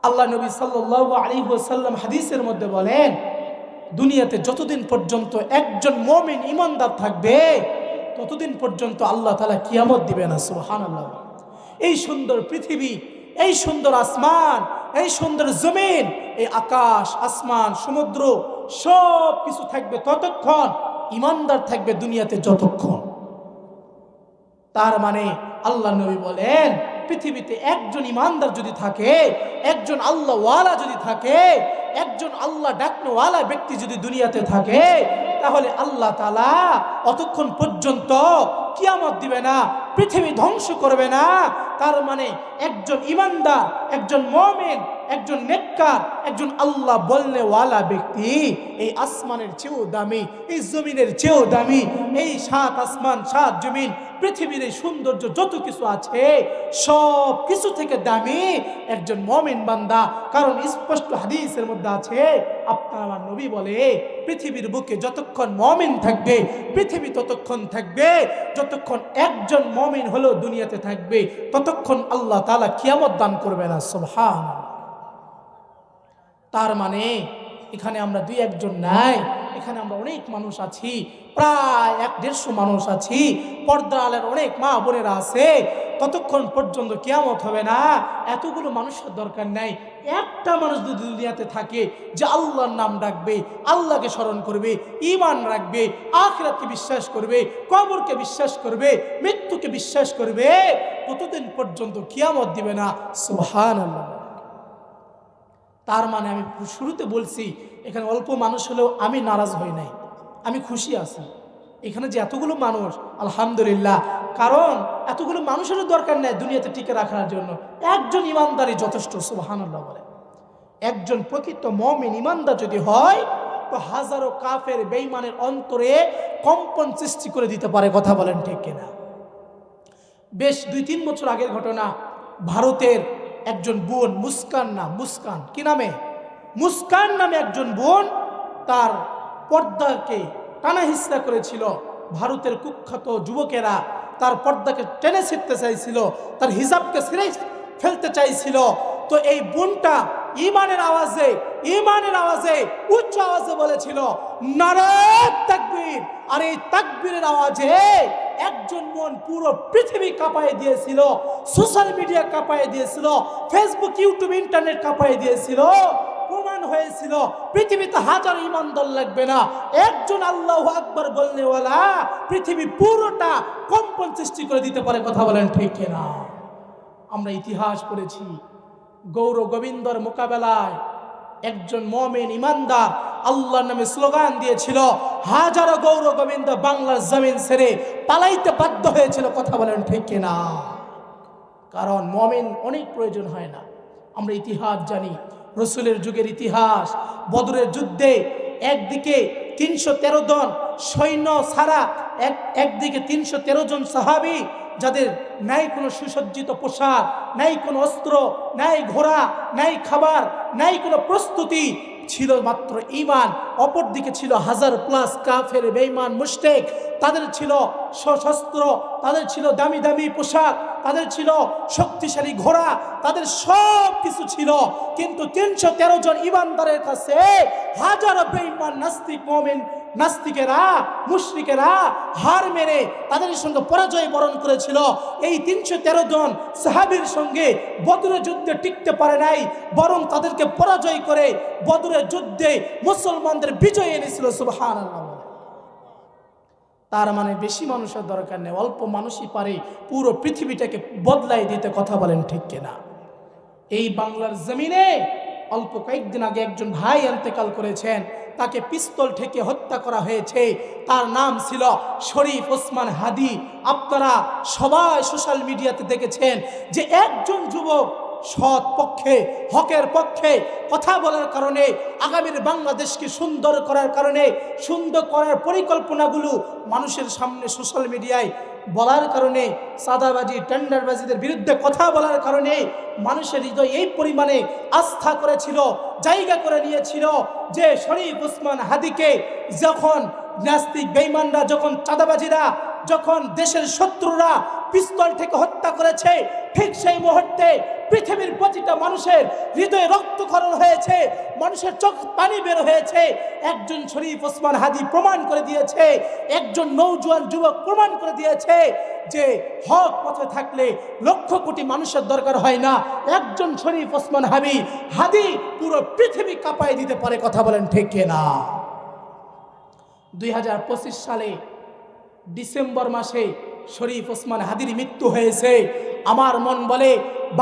আল্লাহ নবী সাল্লাল্লাহু আলাইহি ওয়াসাল্লাম হাদিসের মধ্যে বলেন, দুনিয়াতে যতদিন পর্যন্ত একজন মুমিন ইমানদার থাকবে ততদিন পর্যন্ত আল্লাহ তাআলা কিয়ামত দিবে না। সুবহানাল্লাহ। এই সুন্দর পৃথিবী, এই সুন্দর আসমান, এই সুন্দর জমিন, এই আকাশ, আসমান, সমুদ্র সব কিছু থাকবে ততক্ষণ, ইমানদার থাকবে দুনিয়াতে যতক্ষণ। তার মানে আল্লাহ নবী বলেন, পৃথিবীতে একজন ইমানদার যদি থাকে, একজন আল্লাহওয়ালা যদি থাকে, একজন আল্লাহ ডাকনেওয়ালা ব্যক্তি যদি দুনিয়াতে থাকে, তাহলে আল্লাহ তাআলা অতক্ষণ পর্যন্ত কিয়ামত দিবে না, পৃথিবী ধ্বংস করবে না। তার মানে একজন ইমানদার, একজন মুমিন, একজন নেককার, একজন আল্লাহ বলনেওয়ালা ব্যক্তি এই আসমানের চেয়েও দামি, এই জমিনের চেয়েও দামি, এই সাত আসমান সাত জমিন পৃথিবীর এই সৌন্দর্য যত কিছু আছে সব কিছু থেকে দামি একজন মুমিন বান্দা। কারণ স্পষ্ট হাদিসের মধ্যে আছে, আপনার আমার নবী বলে, পৃথিবীর বুকে যতক্ষণ মুমিন থাকবে পৃথিবী ততক্ষণ থাকবে, যতক্ষণ একজন মুমিন হলেও দুনিয়াতে থাকবে ততক্ষণ আল্লাহ তাআলা কিয়ামত দান করবে না। সুবহানাল্লাহ। তার মানে এখানে আমরা দুই একজন নাই, এখানে আমরা অনেক মানুষ আছি, প্রায় 150 মানুষ আছি, পর্দা আলের অনেক মা বোনেরা আছে। ততক্ষণ পর্যন্ত কিয়ামত হবে না। এতগুলো মানুষের দরকার নাই, একটা মানুষ যদি দুনিয়াতে থাকে যে আল্লাহর নাম ডাকবে, আল্লাহকে স্মরণ করবে, ঈমান রাখবে, আখিরাতকে বিশ্বাস করবে, কবরকে বিশ্বাস করবে, মৃত্যুকে বিশ্বাস করবে, ততদিন পর্যন্ত কিয়ামত দিবে না। সুবহানাল্লাহ। তার মানে আমি শুরুতে বলছি, এখানে অল্প মানুষ হলেও আমি নারাজ হই নাই, আমি খুশি আছি। এখানে যে এতগুলো মানুষ, আলহামদুলিল্লাহ, কারণ এতগুলো মানুষেরও দরকার নেই দুনিয়াতে টিকে রাখার জন্য, একজন ইমানদারই যথেষ্ট। সুবহানাল্লাহ বলে। একজন প্রকৃত মুমিন ইমানদার যদি হয় তো হাজারো কাফের বেঈমানের অন্তরে কম্পন সৃষ্টি করে দিতে পারে। কথা বলেন ঠিক কিনা? বেশ 2-3 বছর আগের ঘটনা, ভারতের একজন বোন, মুস্কান কি নামে, মুস্কান নামে একজন বোন তার পর্দাকে টানা হিসড়া করেছিল। ভারতের কুখ্যাত যুবকেরা তার পর্দাকে টেনে ছিঁড়তে চাইছিল, তার হিজাবকে ছিঁড়ে ফেলতে চাইছিল। তো এই বোনটা ঈমানের আওয়াজে উচ্চ আওয়াজে বলেছিল, নারে তাকবীর। আর এই তাকবীরের আওয়াজে একজন মন পুরো পৃথিবী কাঁপায় দিয়েছিল, সোশ্যাল মিডিয়া কাঁপায় দিয়েছিল, ফেসবুক, ইউটিউব, ইন্টারনেট কাঁপায় দিয়েছিল। প্রমাণ হয়েছিল পৃথিবীতে হাজার ইমানদার লাগবে না, একজন আল্লাহু আকবার বলনেওয়ালা পৃথিবী পুরোটা কম্পন সৃষ্টি করে দিতে পারে। কথা বলেন ঠিক কিনা? আমরা ইতিহাস পড়েছি, গৌর গোবিন্দর মোকাবেলায় একজন মুমিন ইমানদার আল্লাহর নামে স্লোগান দিয়েছিল, হাজারো গৌর গোবিন্দ বাংলার জমিন ছেড়ে পালাইতে বাধ্য হয়েছিল। কথা বলেন ঠিক কিনা? কারণ মুমিন অনেক প্রয়োজন হয় না। আমরা ইতিহাস জানি, রসুলের যুগের ইতিহাস, বদরের যুদ্ধে একদিকে 313 জন সৈন্য ছাড়া, একদিকে 313 জন সাহাবী, যাদের নাই কোনো সুসজ্জিত পোশাক, নাই কোনো অস্ত্র, নাই ঘোড়া, নাই খাবার, নাই কোনো প্রস্তুতি, ছিল মাত্র ঈমান। অপরদিকে ছিল 1000+ কাফের বেঈমান মুশরিক, তাদের ছিল সশস্ত্র, তাদের ছিল দামি দামি পোশাক, তাদের ছিল শক্তিশালী ঘোড়া, তাদের সব কিছু ছিল। কিন্তু 313 জন ঈমানদারের কাছে হাজারো বেঈমান নাস্তিক মুমিন নাস্তিকেরা, মুশরিকেরা হার মেরে তাদের সঙ্গে পরাজয় বরণ করেছিল। এই 313 জন সাহাবীর সঙ্গে বদরের যুদ্ধে টিকতে পারে নাই, বরং তাদেরকে পরাজয় করে বদরের যুদ্ধে মুসলমানদের বিজয় এনেছিল। সুবহানাল্লাহ। তার মানে বেশি মানুষের দরকার নেই, অল্প মানুষই পারে পুরো পৃথিবীটাকে বদলাই দিতে। কথা বলেন ঠিক কিনা? এই বাংলার জমিনে অল্প কয়েকদিন আগে একজন ভাই ইন্তেকাল করেছেন, তাকে পিস্তল ঠেকে হত্যা করা হয়েছে। তার নাম ছিল শরীফ ওসমান হাদি। আপনারা সবাই সোশ্যাল মিডিয়াতে দেখেছেন যে একজন যুবক সৎ পক্ষে, হকের পক্ষে কথা বলার কারণে, আগামীর বাংলাদেশকে সুন্দর করার কারণে, সুন্দর করার পরিকল্পনাগুলো মানুষের সামনে সোশ্যাল মিডিয়ায় বলার কারণে, সাদাবাজি টেন্ডারবাজিদের বিরুদ্ধে কথা বলার কারণে মানুষের হৃদয় এই পরিমাণে আস্থা করেছিল, জায়গা করে নিয়েছিল যে শরীফ ওসমান হাদিকে যখন নাস্তিক বেঈমানরা, যখন চাঁদাবাজিরা, যখন দেশের শত্রুরা পিস্তল থেকে হত্যা করেছে, ঠিক সেই মুহূর্তে পৃথিবীর প্রতিটা মানুষের হৃদয়ে রক্তক্ষরণ হয়েছে, মানুষের চোখ পানি বের হয়েছে। একজন শরীফ ওসমান হাদী প্রমাণ করে দিয়েছে, একজন নওজোয়ান যুবক প্রমাণ করে দিয়েছে যে হক পথে থাকলে লক্ষ কোটি মানুষের দরকার হয় না, একজন শরীফ ওসমান হাদী পুরো পৃথিবী কাঁপায় দিতে পারে। কথা বলেন ঠিক কিনা? 2025 সালে ডিসেম্বর মাসে শরীফ ওসমান হাদীর মৃত্যু হয়েছে। আমার মন বলে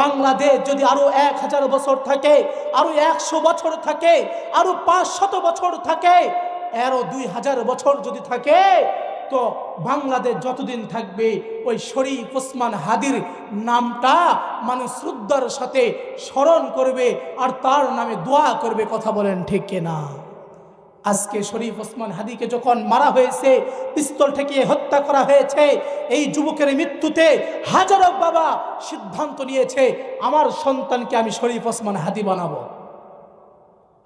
বাংলাদেশ যদি আরো 1000 বছর থাকে, আরো 100 বছর থাকে, আরো 500 বছর থাকে, আরো 2000 বছর যদি থাকে, তো বাংলাদেশ যতদিন থাকবে ওই শরীফ ওসমান হাদীর নামটা মানুষ শ্রদ্ধার সাথে স্মরণ করবে আর তার নামে দোয়া করবে। কথা বলেন ঠিক কিনা? আজকে শরীফ ওসমান হাদীকে যখন মারা হয়েছে, পিস্তল ঠেকিয়ে হত্যা করা হয়েছে, এই যুবকের মৃত্যুতে হাজারো বাবা সিদ্ধান্ত নিয়েছে আমার সন্তানকে আমি শরীফ ওসমান হাদী বানাবো।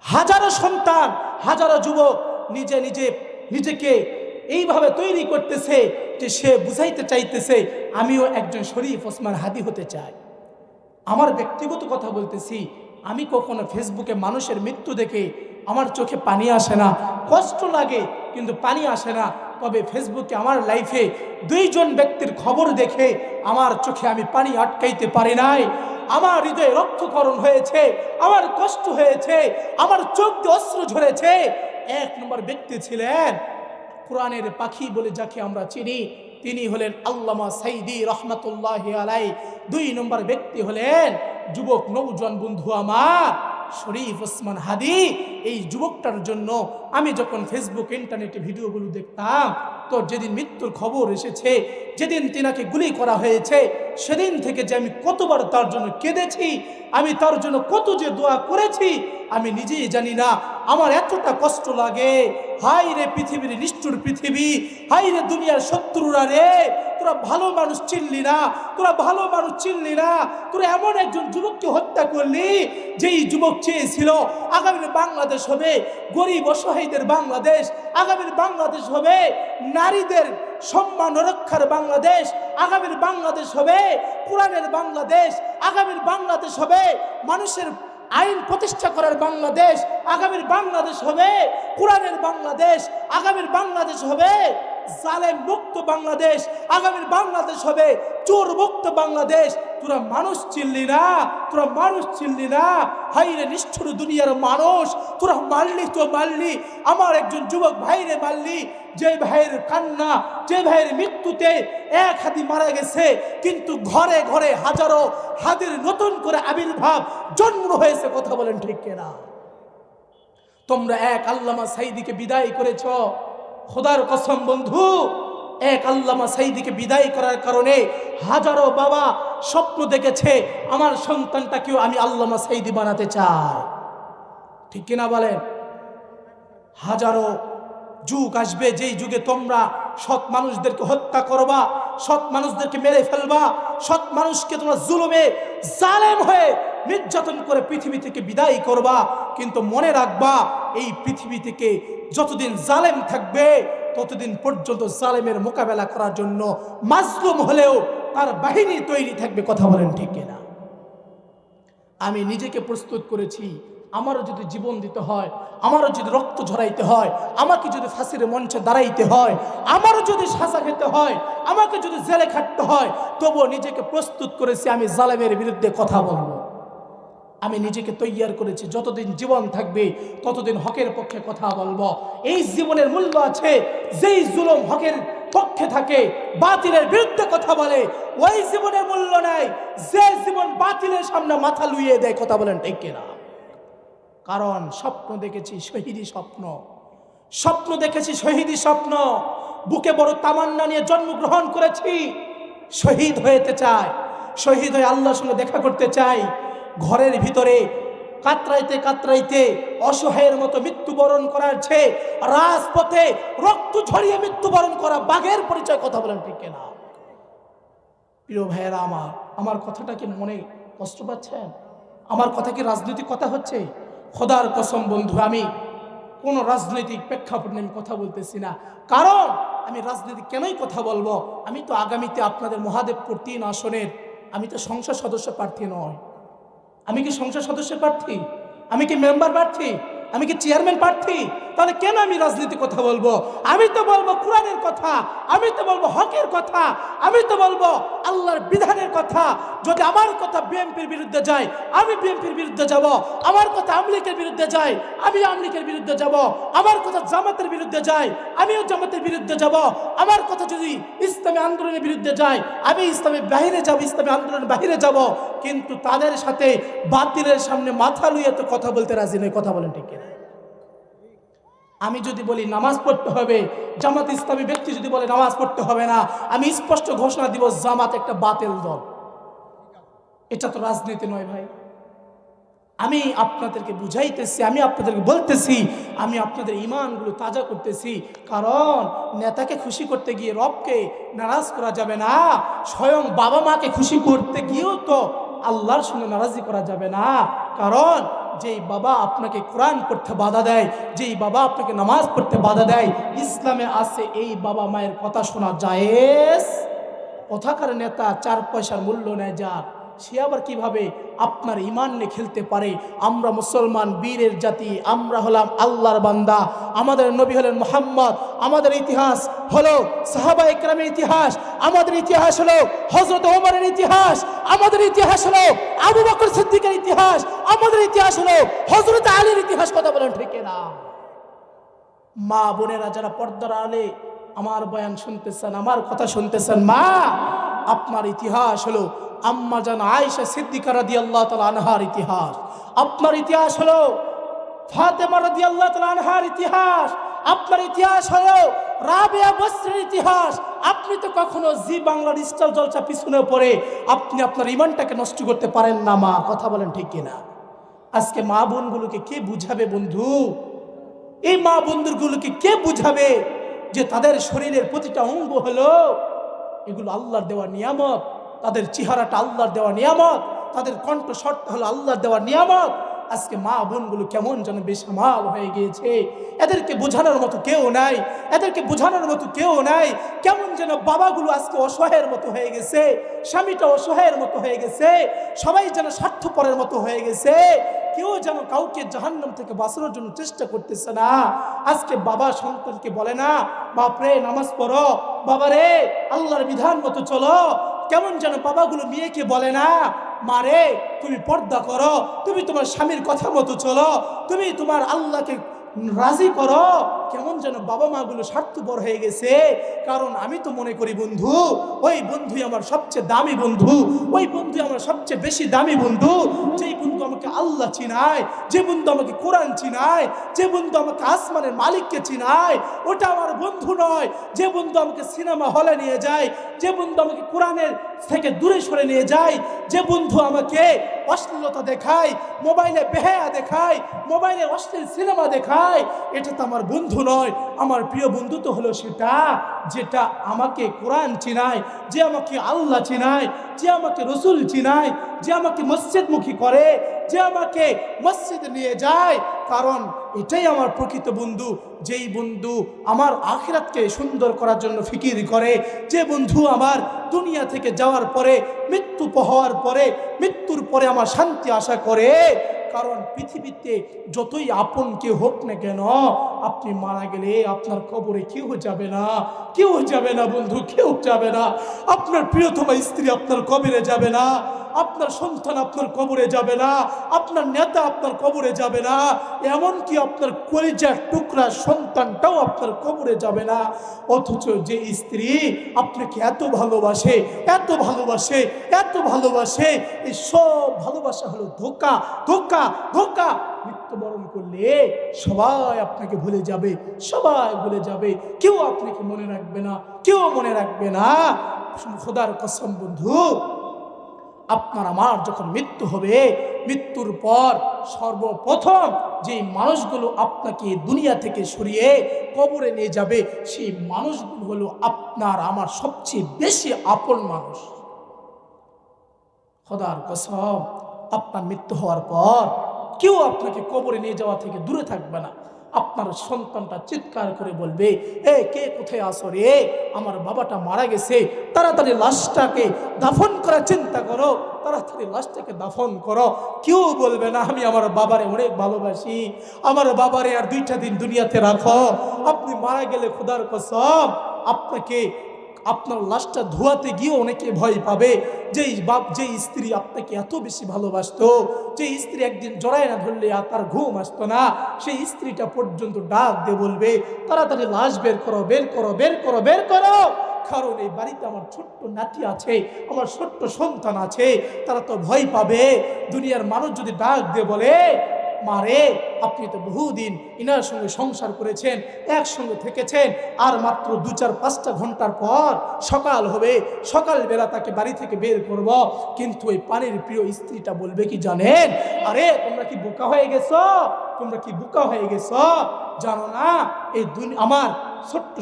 হাজারো সন্তান, হাজারো যুবক নিজেকে এইভাবে তৈরি করতেছে যে সে বুঝাইতে চাইতেছে আমিও একজন শরীফ ওসমান হাদী হতে চাই। আমার ব্যক্তিগত কথা বলতেছি, আমি কখনো ফেসবুকে মানুষের মৃত্যু দেখে আমার চোখে পানি আসে না, কষ্ট লাগে কিন্তু পানি আসে না। তবে ফেসবুকে আমার লাইফে 2 জন ব্যক্তির খবর দেখে আমার চোখে আমি পানি আটকাইতে পারি নাই। আমার হৃদয়ে রক্তক্ষরণ হয়েছে, আমার কষ্ট হয়েছে, আমার চোখ দিয়ে অশ্রু ঝরেছে। 1 নম্বর ব্যক্তি ছিলেন কোরআনের পাখি বলে যাকে আমরা চিনি, তিনি হলেন আল্লামা সাইদি রহমাতুল্লাহি আলাইহি। 2 নম্বর ব্যক্তি হলেন যুবক নওজোয়ান বন্ধু আমার শরীফ ওসমান হাদী। এই যুবকটার জন্য আমি যখন ফেসবুক ইন্টারনেটে ভিডিওগুলো দেখতাম, তো যেদিন মৃত্যুর খবর এসেছে, যেদিন তিনাকে গুলি করা হয়েছে, সেদিন থেকে যে আমি কতবার তার জন্য কেঁদেছি, আমি তার জন্য কত যে দোয়া করেছি আমি নিজেই জানি না। আমার এতটা কষ্ট লাগে, হাই রে পৃথিবীর নিষ্ঠুর পৃথিবী, হাই রে দুনিয়ার শত্রুরা রে, তোরা ভালো মানুষ চিনলি না, তোরা ভালো মানুষ চিনলি না, তোরা এমন একজন যুবককে হত্যা করলি যেই যুবক চেয়েছিল আগামীর বাংলাদেশ হবে গরিব অসহায়দের বাংলাদেশ, আগামীর বাংলাদেশ হবে নারীদের সম্মান রক্ষার বাংলাদেশ, আগামীর বাংলাদেশ হবে কোরআনের বাংলাদেশ, আগামীর বাংলাদেশ হবে মানুষের আইন প্রতিষ্ঠা করার বাংলাদেশ, আগামীর বাংলাদেশ হবে কোরআনের বাংলাদেশ, আগামীর বাংলাদেশ হবে জালেম মুক্ত বাংলাদেশ, আগামীর বাংলাদেশ হবে চোর মুক্ত বাংলাদেশ। তোরা মানুষ চিনলি না, তোরা মানুষ চিনলি না, হাইরে নিষ্ঠুর দুনিয়ার মানুষ, তোরা মারলি তো মারলি, আমার একজন যুবক ভাইরে মারলি, যে ভাইয়ের কান্না, যে ভাইয়ের মৃত্যুতে 1 হাদী মারা গেছে, কিন্তু ঘরে ঘরে হাজারো হাদীর নতুন করে আবির্ভাব জন্ম হয়েছে। কথা বলেন ঠিক কিনা? তোমরা এক আল্লামা সাইদিকে বিদায় করেছ, খোদার কসম বন্ধু, এক আল্লামা সাইদিকে বিদায় করার কারণে হাজারো বাবা স্বপ্ন দেখেছে আমার সন্তানটাকেও আমি আল্লামা সাইদি বানাতে চাই। ঠিক কিনা বলেন? হাজারো যুগ আসবে যেই যুগে তোমরা সৎ মানুষদেরকে হত্যা করবা, সৎ মানুষদেরকে মেরে ফেলবা, সৎ মানুষকে তোমরা জুলুমে জালেম হয়ে নির্যাতন করে পৃথিবী থেকে বিদায় করবা। কিন্তু মনে রাখবা, এই পৃথিবী থেকে যতদিন জালেম থাকবে ততদিন পর্যন্ত জালেমের মোকাবেলা করার জন্য মাজলুম হলেও তার বাহিনী তৈরি থাকবে। কথা বলেন ঠিক কিনা? আমি নিজেকে প্রস্তুত করেছি, আমারও যদি জীবন দিতে হয়, আমারও যদি রক্ত ঝরাইতে হয়, আমাকে যদি ফাঁসির মঞ্চে দাঁড়াইতে হয়, আমারও যদি সাজা খেতে হয়, আমাকে যদি জেলে খাটতে হয়, তবুও নিজেকে প্রস্তুত করেছি আমি জালেমের বিরুদ্ধে কথা বলবো। আমি নিজেকে তৈয়ার করেছি, যতদিন জীবন থাকবে ততদিন হকের পক্ষে কথা বলবো। এই জীবনের মূল্য আছে, যেই জুলুম হকের পক্ষে থাকে বাতিলের বিরুদ্ধে কথা বলে, ওই জীবনের মূল্য নাই যে জীবন বাতিলের সামনে মাথা লুইয়ে দেয়। কথা বলেন ঠিক কিনা? কারণ স্বপ্ন দেখেছি শহীদি স্বপ্ন, স্বপ্ন দেখেছি শহীদি স্বপ্ন, বুকে বড় তামান্না নিয়ে জন্মগ্রহণ করেছি। শহীদ হতে চাই, শহীদ হয়ে আল্লাহর সঙ্গে দেখা করতে চাই। ঘরের ভিতরে কাতরাইতে কাতরাইতে অসহায়ের মতো মৃত্যুবরণ করার চেয়ে রাজপথে রক্ত ঝরিয়ে মৃত্যুবরণ করা বাঘের পরিচয়। কথা বলেন ঠিক কিনা? প্রিয় ভাইয়েরা আমার কথাটা কি মনে কষ্ট পাচ্ছেন? আমার কথা কি রাজনৈতিক কথা হচ্ছে? খোদার কসম বন্ধু, আমি কোনো রাজনৈতিক প্রেক্ষাপট নিয়ে আমি কথা বলতেছি না। কারণ আমি রাজনীতি কেনই কথা বলবো, আমি তো আগামীতে আপনাদের মহাদেবপুর 3 আসনের আমি তো সংসদ সদস্য প্রার্থী নয়। আমি কি সংসদ সদস্য প্রার্থী? আমি কি মেম্বার প্রার্থী? আমি কি চেয়ারম্যান প্রার্থী? তাহলে কেন আমি রাজনীতি কথা বলবো? আমি তো বলবো কোরআনের কথা, আমি তো বলবো হকের কথা, আমি তো বলবো আল্লাহর বিধানের কথা। যদি আমার কথা বিএনপির বিরুদ্ধে যায়, আমি বিএনপির বিরুদ্ধে যাব। আমার কথা আওয়ামী লীগের বিরুদ্ধে যায়, আমি আওয়ামী লীগের বিরুদ্ধে যাব। আমার কথা জামাতের বিরুদ্ধে যায়, আমিও জামাতের বিরুদ্ধে যাব। আমার কথা যদি ইসলামী আন্দোলনের বিরুদ্ধে যায়, আমি ইসলামের বাহিরে যাব, ইসলামী আন্দোলনের বাহিরে যাব। কিন্তু তাদের সাথে বাতিলের সামনে মাথা লুইয়ে তো কথা বলতে রাজি নই। কথা বলেন ঠিক কিনা? আমি যদি বলি নামাজ পড়তে হবে, জামাত ইসলামী ব্যক্তি যদি বলে নামাজ পড়তে হবে না, আমি স্পষ্ট ঘোষণা দিব জামাত একটা বাতিল দল। এটা তো রাজনীতি নয় ভাই। আমি আপনাদেরকে বুঝাইতেছি, আমি আপনাদেরকে বলতেছি, আমি আপনাদের ঈমানগুলো তাজা করতেছি। কারণ নেতাকে খুশি করতে গিয়ে রবকে নারাজ করা যাবে না। স্বয়ং বাবা মাকে খুশি করতে গিয়েও তো আল্লাহর সঙ্গে নারাজি করা যাবে না। কারণ যেই বাবা আপনাকে কোরআন পড়তে বাধা দেয়, যেই বাবা আপনাকে নামাজ পড়তে বাধা দেয়, ইসলামে আছে এই বাবা মায়ের কথা শোনা জায়েজ। কোথাকার নেতা 4 পয়সার মূল্য নেয় যার, সে আবার কিভাবে আপনার ঈমান নিয়ে খেলতে পারে? আমরা মুসলমান বীরের জাতি, আমরা হলাম আল্লাহর বান্দা। আমাদের নবী হলেন মুহাম্মদ, আমাদের ইতিহাস হলো সাহাবা ইকরামের ইতিহাস, আমাদের ইতিহাস হলো হযরত ওমরের ইতিহাস, আমাদের ইতিহাস হলো আবু বকর সিদ্দিকের ইতিহাস, আমাদের ইতিহাস হলো হযরত আলীর ইতিহাস। কথা বলেন ঠিক না? মা বোনেরা যারা পর্দার আড়ালে আমার বয়ান শুনতেছেন, আমার কথা শুনতেছেন, মা আপনার ইতিহাস হলো আম্মা জান আয়েশা সিদ্দিকা রাদিয়াল্লাহু তাআলা আনহার ইতিহাস। আপনার ইতিহাস হলো ফাতেমা রাদিয়াল্লাহু তাআলা আনহার ইতিহাস। আপনার ইতিহাস হলো রাবেয়া বসরির ইতিহাস। আপনি তো কখনো জি বাংলার স্টার জলসা পিছনে পড়ে আপনি আপনার ঈমানটাকে নষ্ট করতে পারেন না মা। কথা বলেন ঠিক কিনা? আজকে মা বোনগুলোকে কে বুঝাবে বন্ধু? এই মা বন্ধুগুলোকে কে বুঝাবে যে তাদের শরীরের প্রতিটা অঙ্গ হলো এগুলো আল্লাহর দেওয়া নিয়ামত, তাদের চেহারাটা আল্লাহর দেওয়া নিয়ামত, তাদের কণ্ঠস্বরটা হলো আল্লাহর দেওয়া নিয়ামত। আজকে মা বোনগুলো কেমন যেন বেসামাল হয়ে গিয়েছে, এদেরকে বোঝানোর মতো কেউ নাই, এদেরকে বোঝানোর মতো কেউ নাই। কেমন যেন বাবাগুলো আজকে অসহায়ের মতো হয়ে গেছে, স্বামীটা অসহায়ের মতো হয়ে গেছে, সবাই যেন স্বার্থপরের মতো হয়ে গেছে। কেউ যেন কাউকে জাহান্নাম থেকে বাঁচানোর জন্য চেষ্টা করতেছে না। আজকে বাবা সন্তানকে বলে না, বাপরে নামাজ পড়ো, বাবারে আল্লাহর বিধান মতো চলো। কেমন যেন বাবাগুলো মেয়েকে বলে না, মারে তুমি পর্দা করো, তুমি তোমার স্বামীর কথা মতো চলো, তুমি তোমার আল্লাহকে রাজি করো। কেমন যেন বাবা মাগুলো স্বার্থপর হয়ে গেছে। কারণ আমি তো মনে করি বন্ধু, ওই বন্ধুই আমার সবচেয়ে দামি বন্ধু, ওই বন্ধু আমার সবচেয়ে বেশি দামি বন্ধু। যেই বন্ধু আমাকে আল্লাহ চিনায়, যে বন্ধু আমাকে কোরআন চিনায়, যে বন্ধু আমাকে আসমানের মালিককে চিনায়, ওটা আমার বন্ধু নয়। যে বন্ধু আমাকে সিনেমা হলে নিয়ে যায়, যে বন্ধু আমাকে কোরআনের থেকে দূরে সরে নিয়ে যায়, যে বন্ধু আমাকে অশ্লীলতা দেখায়, মোবাইলে বেহায়া দেখায়, মোবাইলে অশ্লীল সিনেমা দেখায়, এটা তো আমার বন্ধু নয়। আমার প্রিয় বন্ধু তো হলো সেটা যেটা আমাকে কোরআন চিনায়, যে আমাকে আল্লাহ চিনায়, যে আমাকে রসুল চিনায়, যে আমাকে মসজিদমুখী করে, যে আমাকে মসজিদে নিয়ে যায়। কারণ এটাই আমার প্রকৃত বন্ধু। যেই বন্ধু আমার আখিরাতকে সুন্দর করার জন্য ফিকির করে, যে বন্ধু আমার দুনিয়া থেকে যাওয়ার পরে, মৃত্যু হওয়ার পরে, মৃত্যুর পরে আমার শান্তি আশা করে। কারণ পৃথিবীতে যতই আপন কেউ হোক না কেন, আপনি মারা গেলে আপনার কবরে কেউ যাবে না, কেউ যাবে না বন্ধু, কেউ যাবে না। আপনার প্রিয়তমা স্ত্রী আপনার কবরে যাবে না, আপনার সন্তান আপনার কবরে যাবে না, আপনার নেতা আপনার কবরে যাবে না, এমনকি আপনার কলিজার টুকরা সন্তানটাও আপনার কবরে যাবে না। অথচ যে স্ত্রী আপনাকে এত ভালোবাসে, এত ভালোবাসে, এত ভালোবাসে, এই সব ভালোবাসা হলো ধোঁকা, ধোঁকা, ধোঁকা। মৃত্যুবরণ করলে সবাই আপনাকে ভুলে যাবে, সবাই ভুলে যাবে, কেউ আপনাকে মনে রাখবে না, কেউ মনে রাখবে না। খোদার কসম বন্ধু, আপনার আমার যখন মৃত্যু হবে, মৃত্যুর পর সর্বপ্রথম যে মানুষগুলো আপনাকে দুনিয়া থেকে সরিয়ে কবরে নিয়ে যাবে, সেই মানুষগুলো হলো আপনার আমার সবচেয়ে বেশি আপন মানুষ। খোদার কসম, আপনার মৃত্যু হওয়ার পর কেউ আপনাকে কবরে নিয়ে যাওয়া থেকে দূরে থাকবে না। আপনার সন্তানটা চিৎকার করে বলবে, এ কে কোথায় আসো রে, আমার বাবাটা মারা গেছে, তাড়াতাড়ি লাশটাকে দাফন করার চিন্তা করো, তাড়াতাড়ি লাশটাকে দাফন করো। কেউ বলবে না আমি আমার বাবারে অনেক ভালোবাসি, আমার বাবারে আর 2টা দিন দুনিয়াতে রাখো। আপনি মারা গেলে খোদার কসম আপনাকে আপনার লাশটা ধোয়াতে গিয়ে অনেকে ভয় পাবে। যেই স্ত্রী আপনাকে এত বেশি ভালোবাসতো, যে স্ত্রী একদিন জড়ায় না ধরলে আর তার ঘুম আসতো না, সেই স্ত্রীটা পর্যন্ত ডাক দিয়ে বলবে তাড়াতাড়ি লাশ বের করো, বের করো, বের করো, বের করো। কারণ এই বাড়িতে আমার ছোট্ট নাতি আছে, আমার ছোট্ট সন্তান আছে, তারা তো ভয় পাবে। দুনিয়ার মানুষ যদি ডাক দিয়ে বলে মারে আপনি তো বহুদিন ইনার সঙ্গে সংসার করেছেন, একসঙ্গে থেকেছেন, আর মাত্র 2-4-5টা ঘন্টার পর সকাল হবে, সকালবেলা তাকে বাড়ি থেকে বের করব। কিন্তু ওই পানির প্রিয় স্ত্রীটা বলবে কি জানেন, আরে তোমরা কি বোকা হয়ে গেছো, তোমরা কি বোকা হয়ে গেছো, জানো না এই আমার ছোট্ট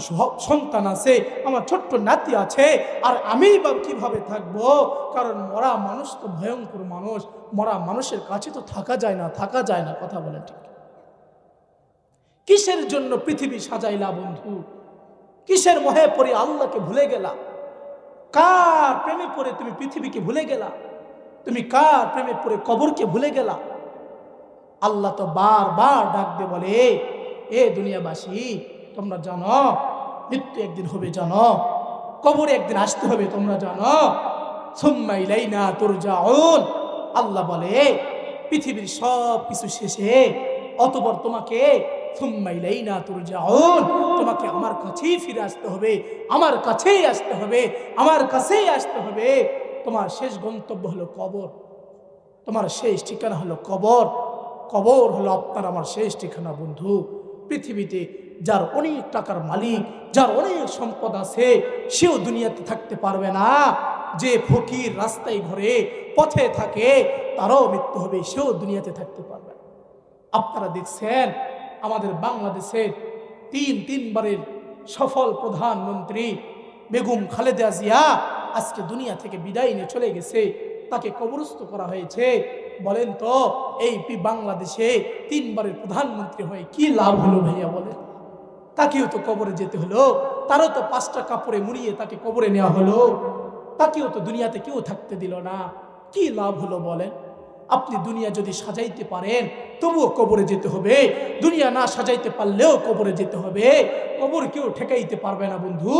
সন্তান আছে, আমার ছোট্ট নাতি আছে, আর আমি বা কিভাবে থাকবো। কারণ মরা মানুষ তো ভয়ঙ্কর মানুষ, মরা মানুষের কাছে তো থাকা যায় না, থাকা যায় না। কথা বলে ঠিক? কিসের জন্য পৃথিবী সাজাইলা বন্ধু, কিসের মোহে পড়ে আল্লাহকে ভুলে গেলা, কার প্রেমে পড়ে তুমি পৃথিবীকে ভুলে গেলা, তুমি কার প্রেমে পড়ে কবরকে ভুলে গেলা। আল্লাহ তো বারবার ডাক দিয়ে বলে, এ দুনিয়াবাসী তোমরা জানো মৃত্যু একদিন হবে, জানো কবরে একদিন আসতে হবে, তোমরা জানো সুম্মা ইলাইনা তুরজাউন। আল্লাহ বলে পৃথিবীর সব কিছু শেষে অতঃপর তোমাকে সুম্মা ইলাইনা তুরজাউন, তোমাকে আমার কাছেই ফিরে আসতে হবে, আমার কাছেই আসতে হবে, আমার কাছেই আসতে হবে। তোমার শেষ গন্তব্য হলো কবর, তোমার শেষ ঠিকানা হলো কবর। কবর হলো আপনার আমার শেষ ঠিকানা বন্ধু। পৃথিবীতে যার অনেক টাকার মালিক, যার অনেক সম্পদ আছে, সেও দুনিয়াতে থাকতে পারবে না। যে ফকির রাস্তায় ঘরে পথে থাকে তারও মৃত্যু হবে, সেও দুনিয়াতে থাকতে পারবে না। আপনারা দেখছেন আমাদের বাংলাদেশের তিনবারের সফল প্রধানমন্ত্রী বেগম খালেদা জিয়া আজকে দুনিয়া থেকে বিদায় নিয়ে চলে গেছে, তাকে কবরস্থ করা হয়েছে। বলেন তো এই বাংলাদেশে 3বারের প্রধানমন্ত্রী হয়ে কি লাভ হলো ভাইয়া বলেন? তাকেও তো কবরে যেতে হলো, তারও তো 5টা কাপড়ে মুড়িয়ে তাকে কবরে নেওয়া হলো, তাকেও তো দুনিয়াতে কেউ থাকতে দিল না। কি লাভ হলো বলেন? আপনি দুনিয়া যদি সাজাইতে পারেন তবুও কবরে যেতে হবে, দুনিয়া না সাজাইতে পারলেও কবরে যেতে হবে। কবর কেউ ঠেকাইতে পারবে না বন্ধু।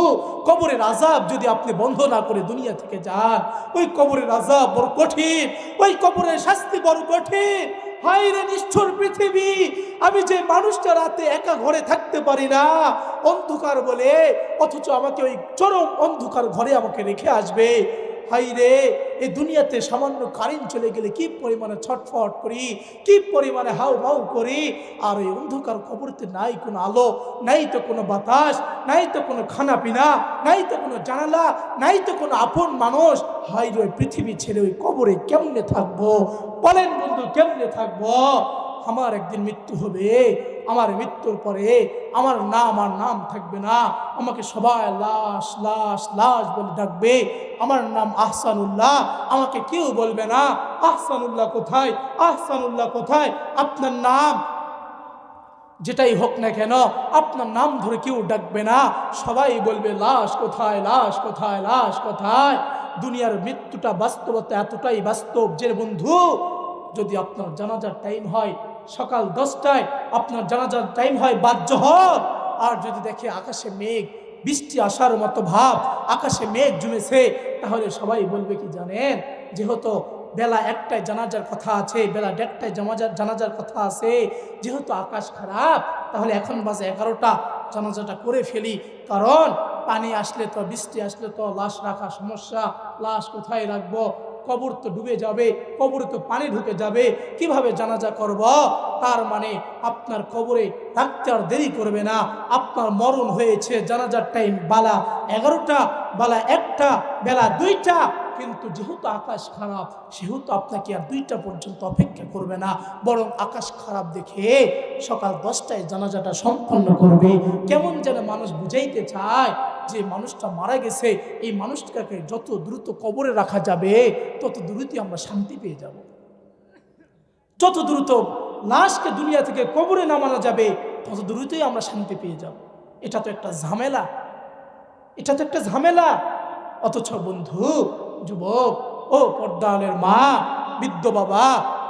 কবরের আযাব যদি আপনি বন্ধ না করে দুনিয়া থেকে যান, ওই কবরের আযাব বড় কঠিন, ওই কবরের শাস্তি বড় কঠিন। হায় রে নিষ্ঠুর পৃথিবী, আমি যে মানুষটা রাতে একা ঘরে থাকতে পারি না অন্ধকার বলে, অথচ আমাকে ওই চরম অন্ধকার ঘরে আমাকে রেখে আসবে। হাই রে, এই দুনিয়াতে সামান্য কারেন্ট চলে গেলে কি পরিমাণে ছটফট করি, কি পরিমাণে হাউ মাউ করি। আর ওই অন্ধকার কবরতে নাই কোনো আলো, নাই তো কোনো বাতাস, নাই তো কোনো খানা পিনা, নাই তো কোনো জানালা, নাই তো কোনো আপন মানুষ। হাই রে, পৃথিবী ছেড়ে ওই কবরে কেমনে থাকবো বলেন বন্ধু, কেমনে থাকবো? আমার একদিন মৃত্যু হবে, আমার মৃত্যুর পরে আমার নাম থাকবে না, আমাকে সবাই লাশ লাশ লাশ বলে ডাকবে। আমার নাম আহসানুল্লাহ, আমাকে কেউ বলবে না আহসানুল্লাহ কোথায়, আহসানুল্লাহ কোথায়। আপনার নাম যেটাই হোক না কেন, আপনার নাম ধরে কেউ ডাকবে না, সবাই বলবে লাশ কোথায়, লাশ কোথায়, লাশ কোথায়। দুনিয়ার মৃত্যুটা বাস্তবতা এতটাই বাস্তব যে বন্ধু, যদি আপনার জানাজার টাইম হয় সকাল 10টায়, আপনার জানাজার টাইম হয় বাদ জোহর, আর যদি দেখে আকাশে মেঘ, বৃষ্টি আসার মতো ভাব, আকাশে মেঘ জমেছে, তাহলে সবাই বলবে কি জানেন, যেহেতু বেলা 1টায় জানাজার কথা আছে, বেলা 1:30টায় জানাজার কথা আছে, যেহেতু আকাশ খারাপ, তাহলে এখন বাজে 11টা, জানাজাটা করে ফেলি। কারণ পানি আসলে তো, বৃষ্টি আসলে তো লাশ রাখা সমস্যা, লাশ কোথায় রাখবো, কবর তো ডুবে যাবে, কবরে তো পানি ঢুকে যাবে, কিভাবে জানাজা করব? তার মানে আপনার কবরে রাখতে আর দেরি করবে না। আপনার মরণ হয়েছে, জানাজার টাইম বেলা 11টা, বেলা 1টা, বেলা 2টা, কিন্তু যেহেতু আকাশ খারাপ সেহেতু আপনাকে আর 2টা পর্যন্ত অপেক্ষা করবে না, বরং আকাশ খারাপ দেখে সকাল 10টায় জানাজাটা সম্পন্ন করবে। কেমন যেন মানুষ বুঝাইতে চায় যে মানুষটা মারা গেছে, এই মানুষটাকে যত দ্রুত কবরে রাখা যাবে তত দ্রুতই আমরা শান্তি পেয়ে যাব। যত দ্রুত লাশকে দুনিয়া থেকে কবরে নামানো যাবে তত দ্রুতই আমরা শান্তি পেয়ে যাব। এটা তো একটা ঝামেলা, এটা তো একটা ঝামেলা। অথচ বন্ধু, যুবক, ও পর্দালের মা, বৃদ্ধ বাবা,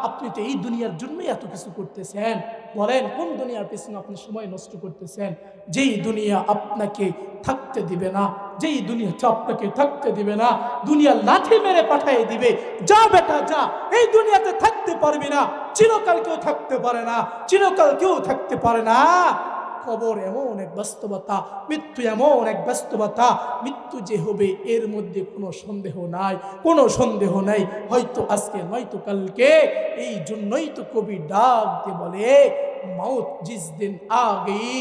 আপনি তো এই দুনিয়ার জন্যই এত কিছু করতেছেন। বলেন কোন দুনিয়ার পেছনে আপনি সময় নষ্ট করতেছেন? যেই দুনিয়া আপনাকে থাকতে দিবে না, যেই দুনিয়াতে আপনাকে থাকতে দিবে না, দুনিয়া লাথি মেরে পাঠিয়ে দিবে, যা বেটা যা, এই দুনিয়াতে থাকতে পারবি না, চিরকাল কেউ থাকতে পারে না, চিরকাল কেউ থাকতে পারে না। কবর এমন এক বাস্তবতা, মৃত্যু এমন এক বাস্তবতা, মৃত্যু যে হবে এর মধ্যে কোনো সন্দেহ নাই, কোনো সন্দেহ নাই। হয়তো আজকে নয়তো কালকে। এই জন্যই তো কবি ডাক দিয়ে বলে, মৌত জিস দিন আ গই,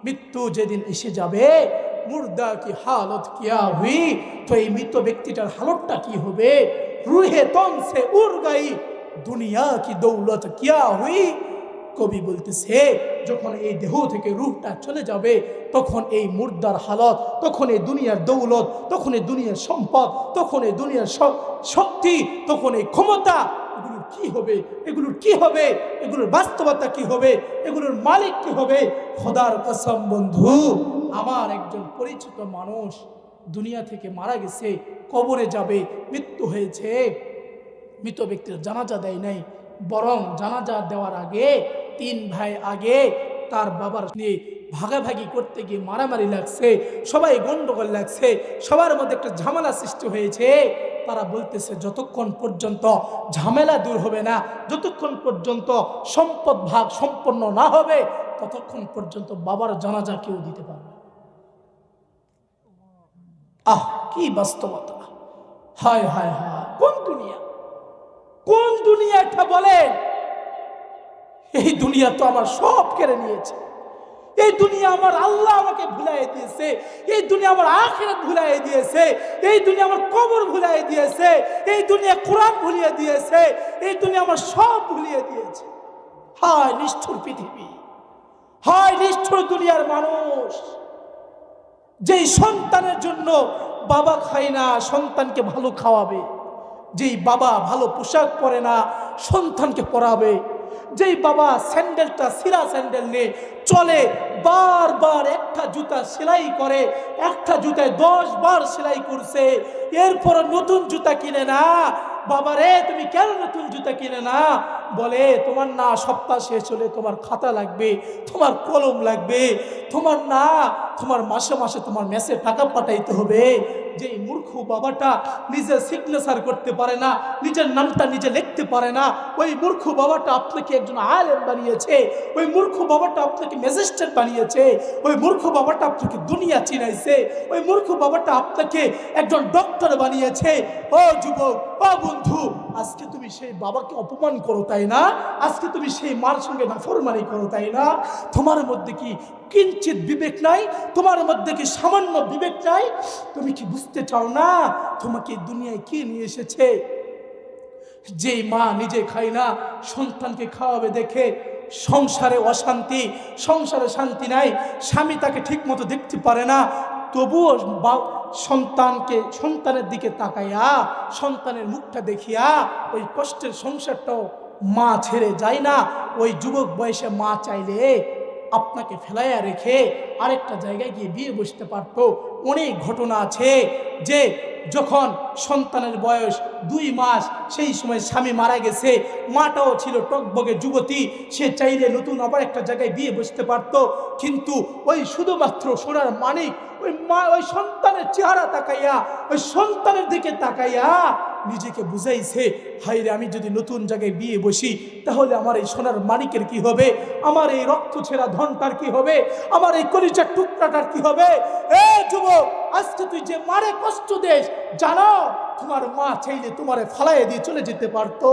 মৃত্যু যেদিন এসে যাবে, মুর্দা কি হালত কিয়া হুই, তো এই মৃত ব্যক্তিটার হালতটা কি হবে? রুহে তন সে উড় গই, দুনিয়া কি দৌলত কিয়া হুই। কবি বলতেছে, যখন এই দেহ থেকে রূহটা চলে যাবে, তখন এই মুর্দার হালত, তখন এই দুনিয়ার দৌলত, তখন এই দুনিয়ার সম্পদ, তখন এই দুনিয়ার শক্তি, তখন এই ক্ষমতা, এগুলোর কি হবে? এগুলোর কি হবে? এগুলোর বাস্তবতা কি হবে? এগুলোর মালিক কি হবে? খোদার কসম বন্ধু, আমার একজন পরিচিত মানুষ দুনিয়া থেকে মারা গেছে, কবরে যাবে, মৃত্যু হয়েছে। মৃত ব্যক্তির জানাজা দেয় নাই, বরং জানাজা দেওয়ার আগে 3 ভাই আগে তার বাবার নিয়ে ভাগাভাগি করতে গিয়ে মারামারি লাগছে, সবাই গন্ডগোল লাগছে, সবার মধ্যে একটা ঝামেলা সৃষ্টি হয়েছে। তারা বলতেছে, যতক্ষণ পর্যন্ত ঝামেলা দূর হবে না, যতক্ষণ পর্যন্ত সম্পদ ভাগ সম্পন্ন না হবে, ততক্ষণ পর্যন্ত বাবার জানাজা কেউ দিতে পারবে না। আহ, কি বাস্তবতা! হায় হায় হায়, কোন দুনিয়া, কোন দুনিয়া এটা বলেন? এই দুনিয়া তো আমার সব কেড়ে নিয়েছে। এই দুনিয়া আমার আল্লাহ আমাকে ভুলাই দিয়েছে, এই দুনিয়া আমার আখিরাত ভুলাই দিয়েছে, এই দুনিয়া আমার কবর ভুলাই দিয়েছে, এই দুনিয়া কোরআন ভুলিয়ে দিয়েছে, এই দুনিয়া আমার সব ভুলিয়ে দিয়েছে। হায় নিষ্ঠুর পৃথিবী, হায় নিষ্ঠুর দুনিয়ার মানুষ। যেই সন্তানের জন্য বাবা খায় না, সন্তানকে ভালো খাওয়াবে, যেই বাবা ভালো পোশাক পরে না, সন্তানকে পরাবে, যেই বাবা স্যান্ডেলটা সিরা স্যান্ডেল নিয়ে চলে, বারবার একটা জুতা সেলাই করে, একটা জুতায় 10 বার সেলাই করছে, এরপর নতুন জুতা কিনে না। বাবা রে, তুমি কেন নতুন জুতা কিনে না? বলে, তোমার না সপ্তাহ শেষ হলে তোমার খাতা লাগবে, তোমার কলম লাগবে, তোমার মাসে মাসে তোমার মেসে টাকা পাঠাইতে হবে। যেই মূর্খ বাবাটা নিজে সিগনেচার করতে পারে না, নিজের নামটা নিজে লিখতে পারে না, ওই মূর্খ বাবাটা আপনাকে একজন আলেম বানিয়েছে, ওই মূর্খ বাবাটা আপনাকে ম্যাজিস্ট্রেট বানিয়েছে, ওই মূর্খ বাবাটা আপনাকে দুনিয়া চিনাইছে, ওই মূর্খ বাবাটা আপনাকে একজন ডক্টর বানিয়েছে। ও যুবক, ও বন্ধু, আজকে তুমি সেই বাবাকে অপমান করো, তাই না? আজকে তুমি সেই মার সঙ্গে নাফরমানি করো, তাই না? তোমার মধ্যে কি কিঞ্চিত বিবেক নাই? তোমার মধ্যে কি সামান্য বিবেক নাই? তুমি কি বুঝতে চাও না তোমাকে দুনিয়ায় কে নিয়ে এসেছে? যেই মা নিজে খায় না, সন্তানকে খাওয়াবে দেখে সংসারে অশান্তি, সংসারে শান্তি নাই, স্বামী তাকে ঠিক মতো দেখতে পারে না, তবুও সন্তানের দিকে তাকাইয়া, সন্তানের মুখটা দেখিয়া ওই কষ্টের সংসারটাও মা ছেড়ে যায় না। ওই যুবক বয়সে মা চাইলে আপনাকে ফেলাইয়া রেখে আরেকটা জায়গায় গিয়ে বিয়ে বসতে পারত। অনেক ঘটনা আছে যে যখন সন্তানের বয়স 2 মাস, সেই সময় স্বামী মারা গেছে, মাটাও ছিল টকবগে যুবতী, সে চাইলে নতুন আবার একটা জায়গায় বিয়ে বসতে পারত, কিন্তু ওই শুধুমাত্র সোনার মানিক ওই মা ওই সন্তানের চেহারা তাকাইয়া, ওই সন্তানের দিকে তাকাইয়া নিজেকে বুঝাইছে, হায় রে, আমি যদি নতুন জায়গায় বিয়ে বসি তাহলে আমার এই সোনার মানিকের কি হবে, আমার এই রক্ত ছেঁড়া ধনটার কি হবে, আমার এই কলিজার টুকরাটার কি হবে? এ যুবক, আজকে তুই যে মারে কষ্ট দেশ, জানো তোমার মা চাইলে তোমারে ফালাইয়ে দিয়ে চলে যেতে পারতো,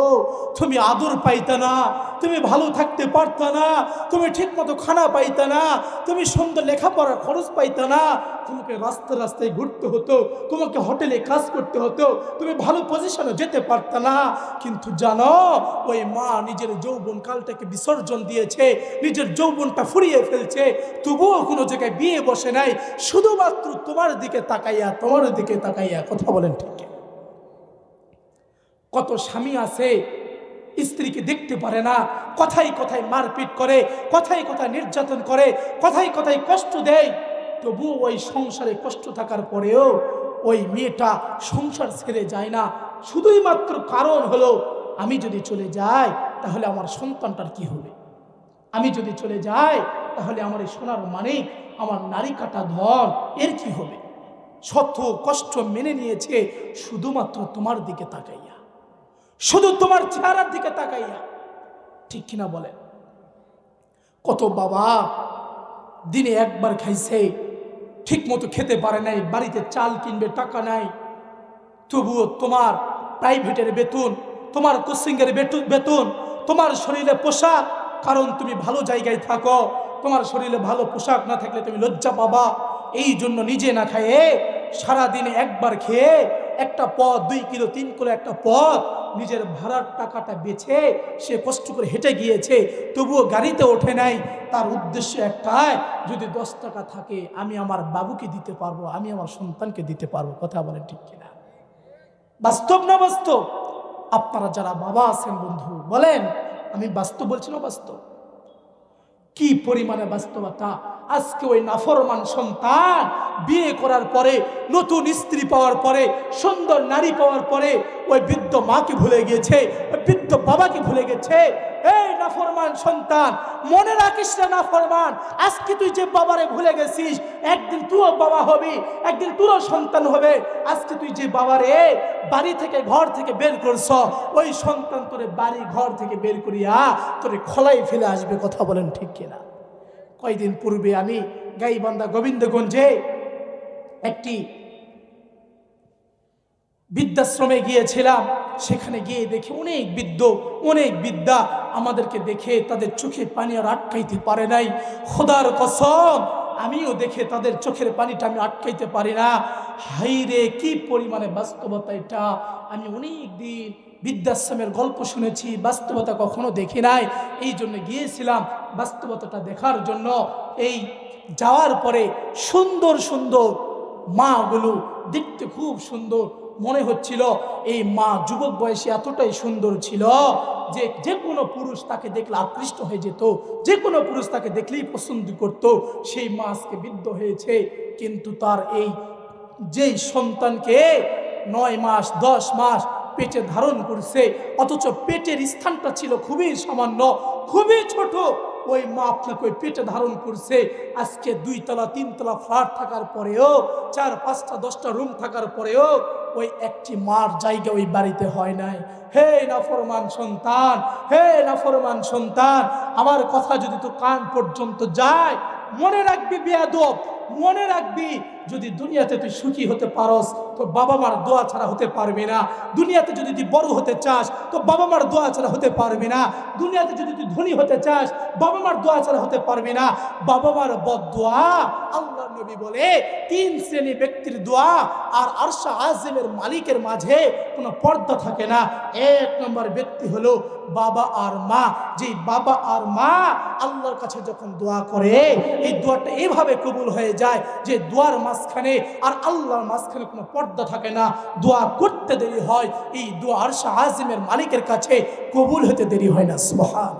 তুমি আদর পাইতা না, তুমি ভালো থাকতে পারতা না, তুমি ঠিক মতো খানা পাইতা না, তুমি সুন্দর লেখাপড়ার খরচ পাইতা না, তোমাকে রাস্তায় রাস্তায় ঘুরতে হতো, তোমাকে হোটেলে কাজ করতে হতো, তুমি ভালো পজিশনে যেতে পারতা না। কিন্তু জানো, ওই মা নিজের যৌবন কালটাকে বিসর্জন দিয়েছে, নিজের যৌবনটা ফুরিয়ে ফেলছে, তবুও কোনো জায়গায় বিয়ে বসে নাই, শুধুমাত্র তোমার দিকে তাকাইয়া, তোমার দিকে তাকাইয়া। কথা বলেন ঠিক? কত স্বামী আছে স্ত্রীকে দেখতে পারে না, কথায় কথায় মারপিট করে, কথায় কথায় নির্যাতন করে, কথায় কথায় কষ্ট দেয়, তবুও ওই সংসারে কষ্ট থাকার পরেও ওই মেয়েটা সংসার ছেড়ে যায় না। শুধুই মাত্র কারণ হলো, আমি যদি চলে যাই তাহলে আমার সন্তানটার কি হবে, আমি যদি চলে যাই তাহলে আমার এই সোনার মানিক, আমার নারী কাটা ধন, এর কি হবে। শত কষ্ট মেনে নিয়েছে শুধুমাত্র তোমার দিকে তাকাইয়া, শুধু তোমার চেহারার দিকে তাকাইয়া। ঠিক কিনা বলেন? কত বাবা দিনে একবার খাইছে, ঠিক মতো খেতে পারে নাই, বাড়িতে চাল কিনবে টাকা নাই, তবুও তোমার প্রাইভেটের বেতন, তোমার কোচিংয়ের বেতন, তোমার শরীরে পোশাক, কারণ তুমি ভালো জায়গায় থাকো, তোমার শরীরে ভালো পোশাক না থাকলে তুমি লজ্জা পাবা। এই জন্য নিজে না খায়ে, সারাদিনে একবার খেয়ে একটা পথ, 2 কিলো 3 কিলো একটা পথ, নিজের ভাড়ার টাকাটা বেছে সে কষ্ট করে হেঁটে গিয়েছে, তবুও গাড়িতে ওঠে নাই। তার উদ্দেশ্য একটাই, যদি 10 টাকা থাকে আমি আমার বাবুকে দিতে পারবো, আমি আমার সন্তানকে দিতে পারবো। কথা বলেন ঠিক কিনা? বাস্তব না বাস্তব? আপনারা যারা বাবা আছেন বন্ধু বলেন, আমি বাস্তব বলছি না বাস্তব? কি পরিমাণে বাস্তবতা। আজকে ওই নাফরমান সন্তান বিয়ে করার পরে, নতুন স্ত্রী পাওয়ার পরে, সুন্দর নারী পাওয়ার পরে ওই বৃদ্ধ মাকে ভুলে গেছে, ওই বৃদ্ধ বাবাকে ভুলে গেছে। এই নাফরমান সন্তান, মনে রাখিস না নাফরমান, আজকে তুই যে বাবারে ভুলে গেছিস, একদিন তুইও বাবা হবি, একদিন তোরও সন্তান হবে। আজকে তুই যে বাবারে বাড়ি থেকে ঘর থেকে বের করছ, ওই সন্তান তোরে বাড়ি ঘর থেকে বের করিয়া তোরে খোলাই ফেলে আসবে। কথা বলেন ঠিক কিনা? কয়দিন পূর্বে আমি গাইবান্ধা গোবিন্দগঞ্জে একটি বৃদ্ধাশ্রমে গিয়েছিলাম। সেখানে গিয়ে দেখে অনেক বৃদ্ধ, অনেক বৃদ্ধা আমাদেরকে দেখে তাদের চোখে পানি আর আটকাইতে পারে নাই। খোদার কসম, আমিও দেখে তাদের চোখের পানিটা আমি আটকাইতে পারি না। হাইরে কি পরিমাণে বাস্তবতা এটা! আমি অনেক দিন বৃদ্ধাশ্রমের গল্প শুনেছি, বাস্তবতা কখনো দেখি নাই। এই জন্য গিয়েছিলাম বাস্তবতাটা দেখার জন্য। এই যাওয়ার পরে সুন্দর সুন্দর মাগুলো দেখতে খুব সুন্দর মনে হচ্ছিল। এই মা যুবক বয়সে এতটাই সুন্দর ছিল যে যে কোনো পুরুষ তাকে দেখলে আকৃষ্ট হয়ে যেত, যে কোনো পুরুষ তাকে দেখলেই পছন্দ করত। সেই মা আজকে বৃদ্ধ হয়েছে, কিন্তু তার এই যেই সন্তানকে 9 মাস 10 মাস পেটে ধারণ করছে, অথচ পেটের স্থানটা ছিল খুবই সামান্য, খুবই ছোট। ওই মা আপনাকে ওই পেটে ধারণ করছে। আজকে 2 তলা 3 তলা ফ্ল্যাট থাকার পরেও, 4 5টা 10টা রুম থাকার পরেও ওই একটি মার জায়গা ওই বাড়িতে হয় নাই। হে নাফরমান সন্তান, হে নাফরমান সন্তান, আমার কথা যদি তো কান পর্যন্ত যায়, মনে রাখবি বেয়াদব, মনে রাখবি, যদি দুনিয়াতে তুই সুখী হতে পারস তো বাবা মার দোয়া ছাড়া হতে পারবি না। দুনিয়াতে যদি তুই বড় হতে চাস তো বাবা মার দোয়া ছাড়া হতে পারবি না। দুনিয়াতে যদি তুই ধনী হতে চাস বাবা মার দোয়া ছাড়া হতে পারবি না। বাবা মার বদদোয়া, আল্লাহর নবী বলে 3 শ্রেণী ব্যক্তির দোয়া আর আরশ আজিমের মালিকের মাঝে কোনো পর্দা থাকে না। 1 নম্বর ব্যক্তি হলো বাবা আর মা। যে বাবা আর মা আল্লাহর কাছে যখন দোয়া করে, এই দোয়াটা এভাবে কবুল হয়ে যায় যে দোয়ার মাঝখানে আর আল্লাহর মাঝখানে কোনো পর্দা থাকে না। দোয়া করতে দেরি হয়, এই দোয়া আরশ আজিমের মালিকের কাছে কবুল হতে দেরি হয় না। সুবহান।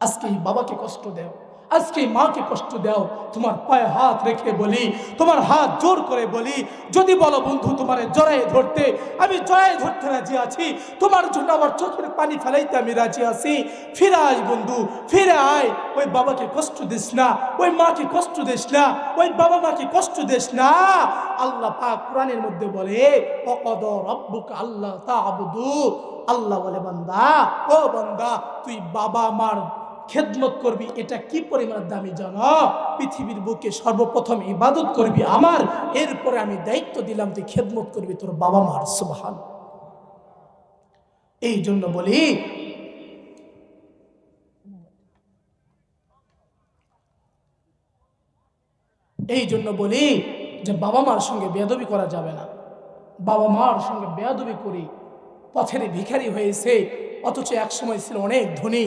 আজকে এই বাবাকে কষ্ট দাও, আজকে মাকে কষ্ট দাও, তোমার পায়ে হাত রেখে বলি, তোমার হাত জোর করে বলি, যদি বলো বন্ধু তোমার জড়ায়ে ধরতে, আমি জড়ায়ে ধরতে রাজি আছি, তোমার জন্য আমার চোখের পানি ফেলাইতে আমি রাজি আছি। ফিরে আয় বন্ধু, ফিরে আয়। ওই বাবাকে কষ্ট দিস না, ওই মাকে কষ্ট দিস না, ওই বাবা মাকে কষ্ট দিস না। আল্লাহ পাক কোরআনের মধ্যে বলে, ওয়াকাদা রাব্বুকা আল্লা তা'বুদু, আল্লাহ বলে বান্দা, ও বান্দা তুই বাবা মার খেদমত করবি। এটা কি পরিমাণ দামি জানো? পৃথিবীর বুকে সর্বপ্রথম ইবাদত করবি আমার, এরপরে আমি দায়িত্ব দিলাম তুই খেদমত করবি তোর বাবা মার। সুবহান। এই জন্য বলি, যে বাবা মার সঙ্গে বেয়াদবি করা যাবে না। বাবা মার সঙ্গে বেয়াদবি করি, পথের ভিখারি হয়েছে, অথচ এক সময় ছিল অনেক ধনী।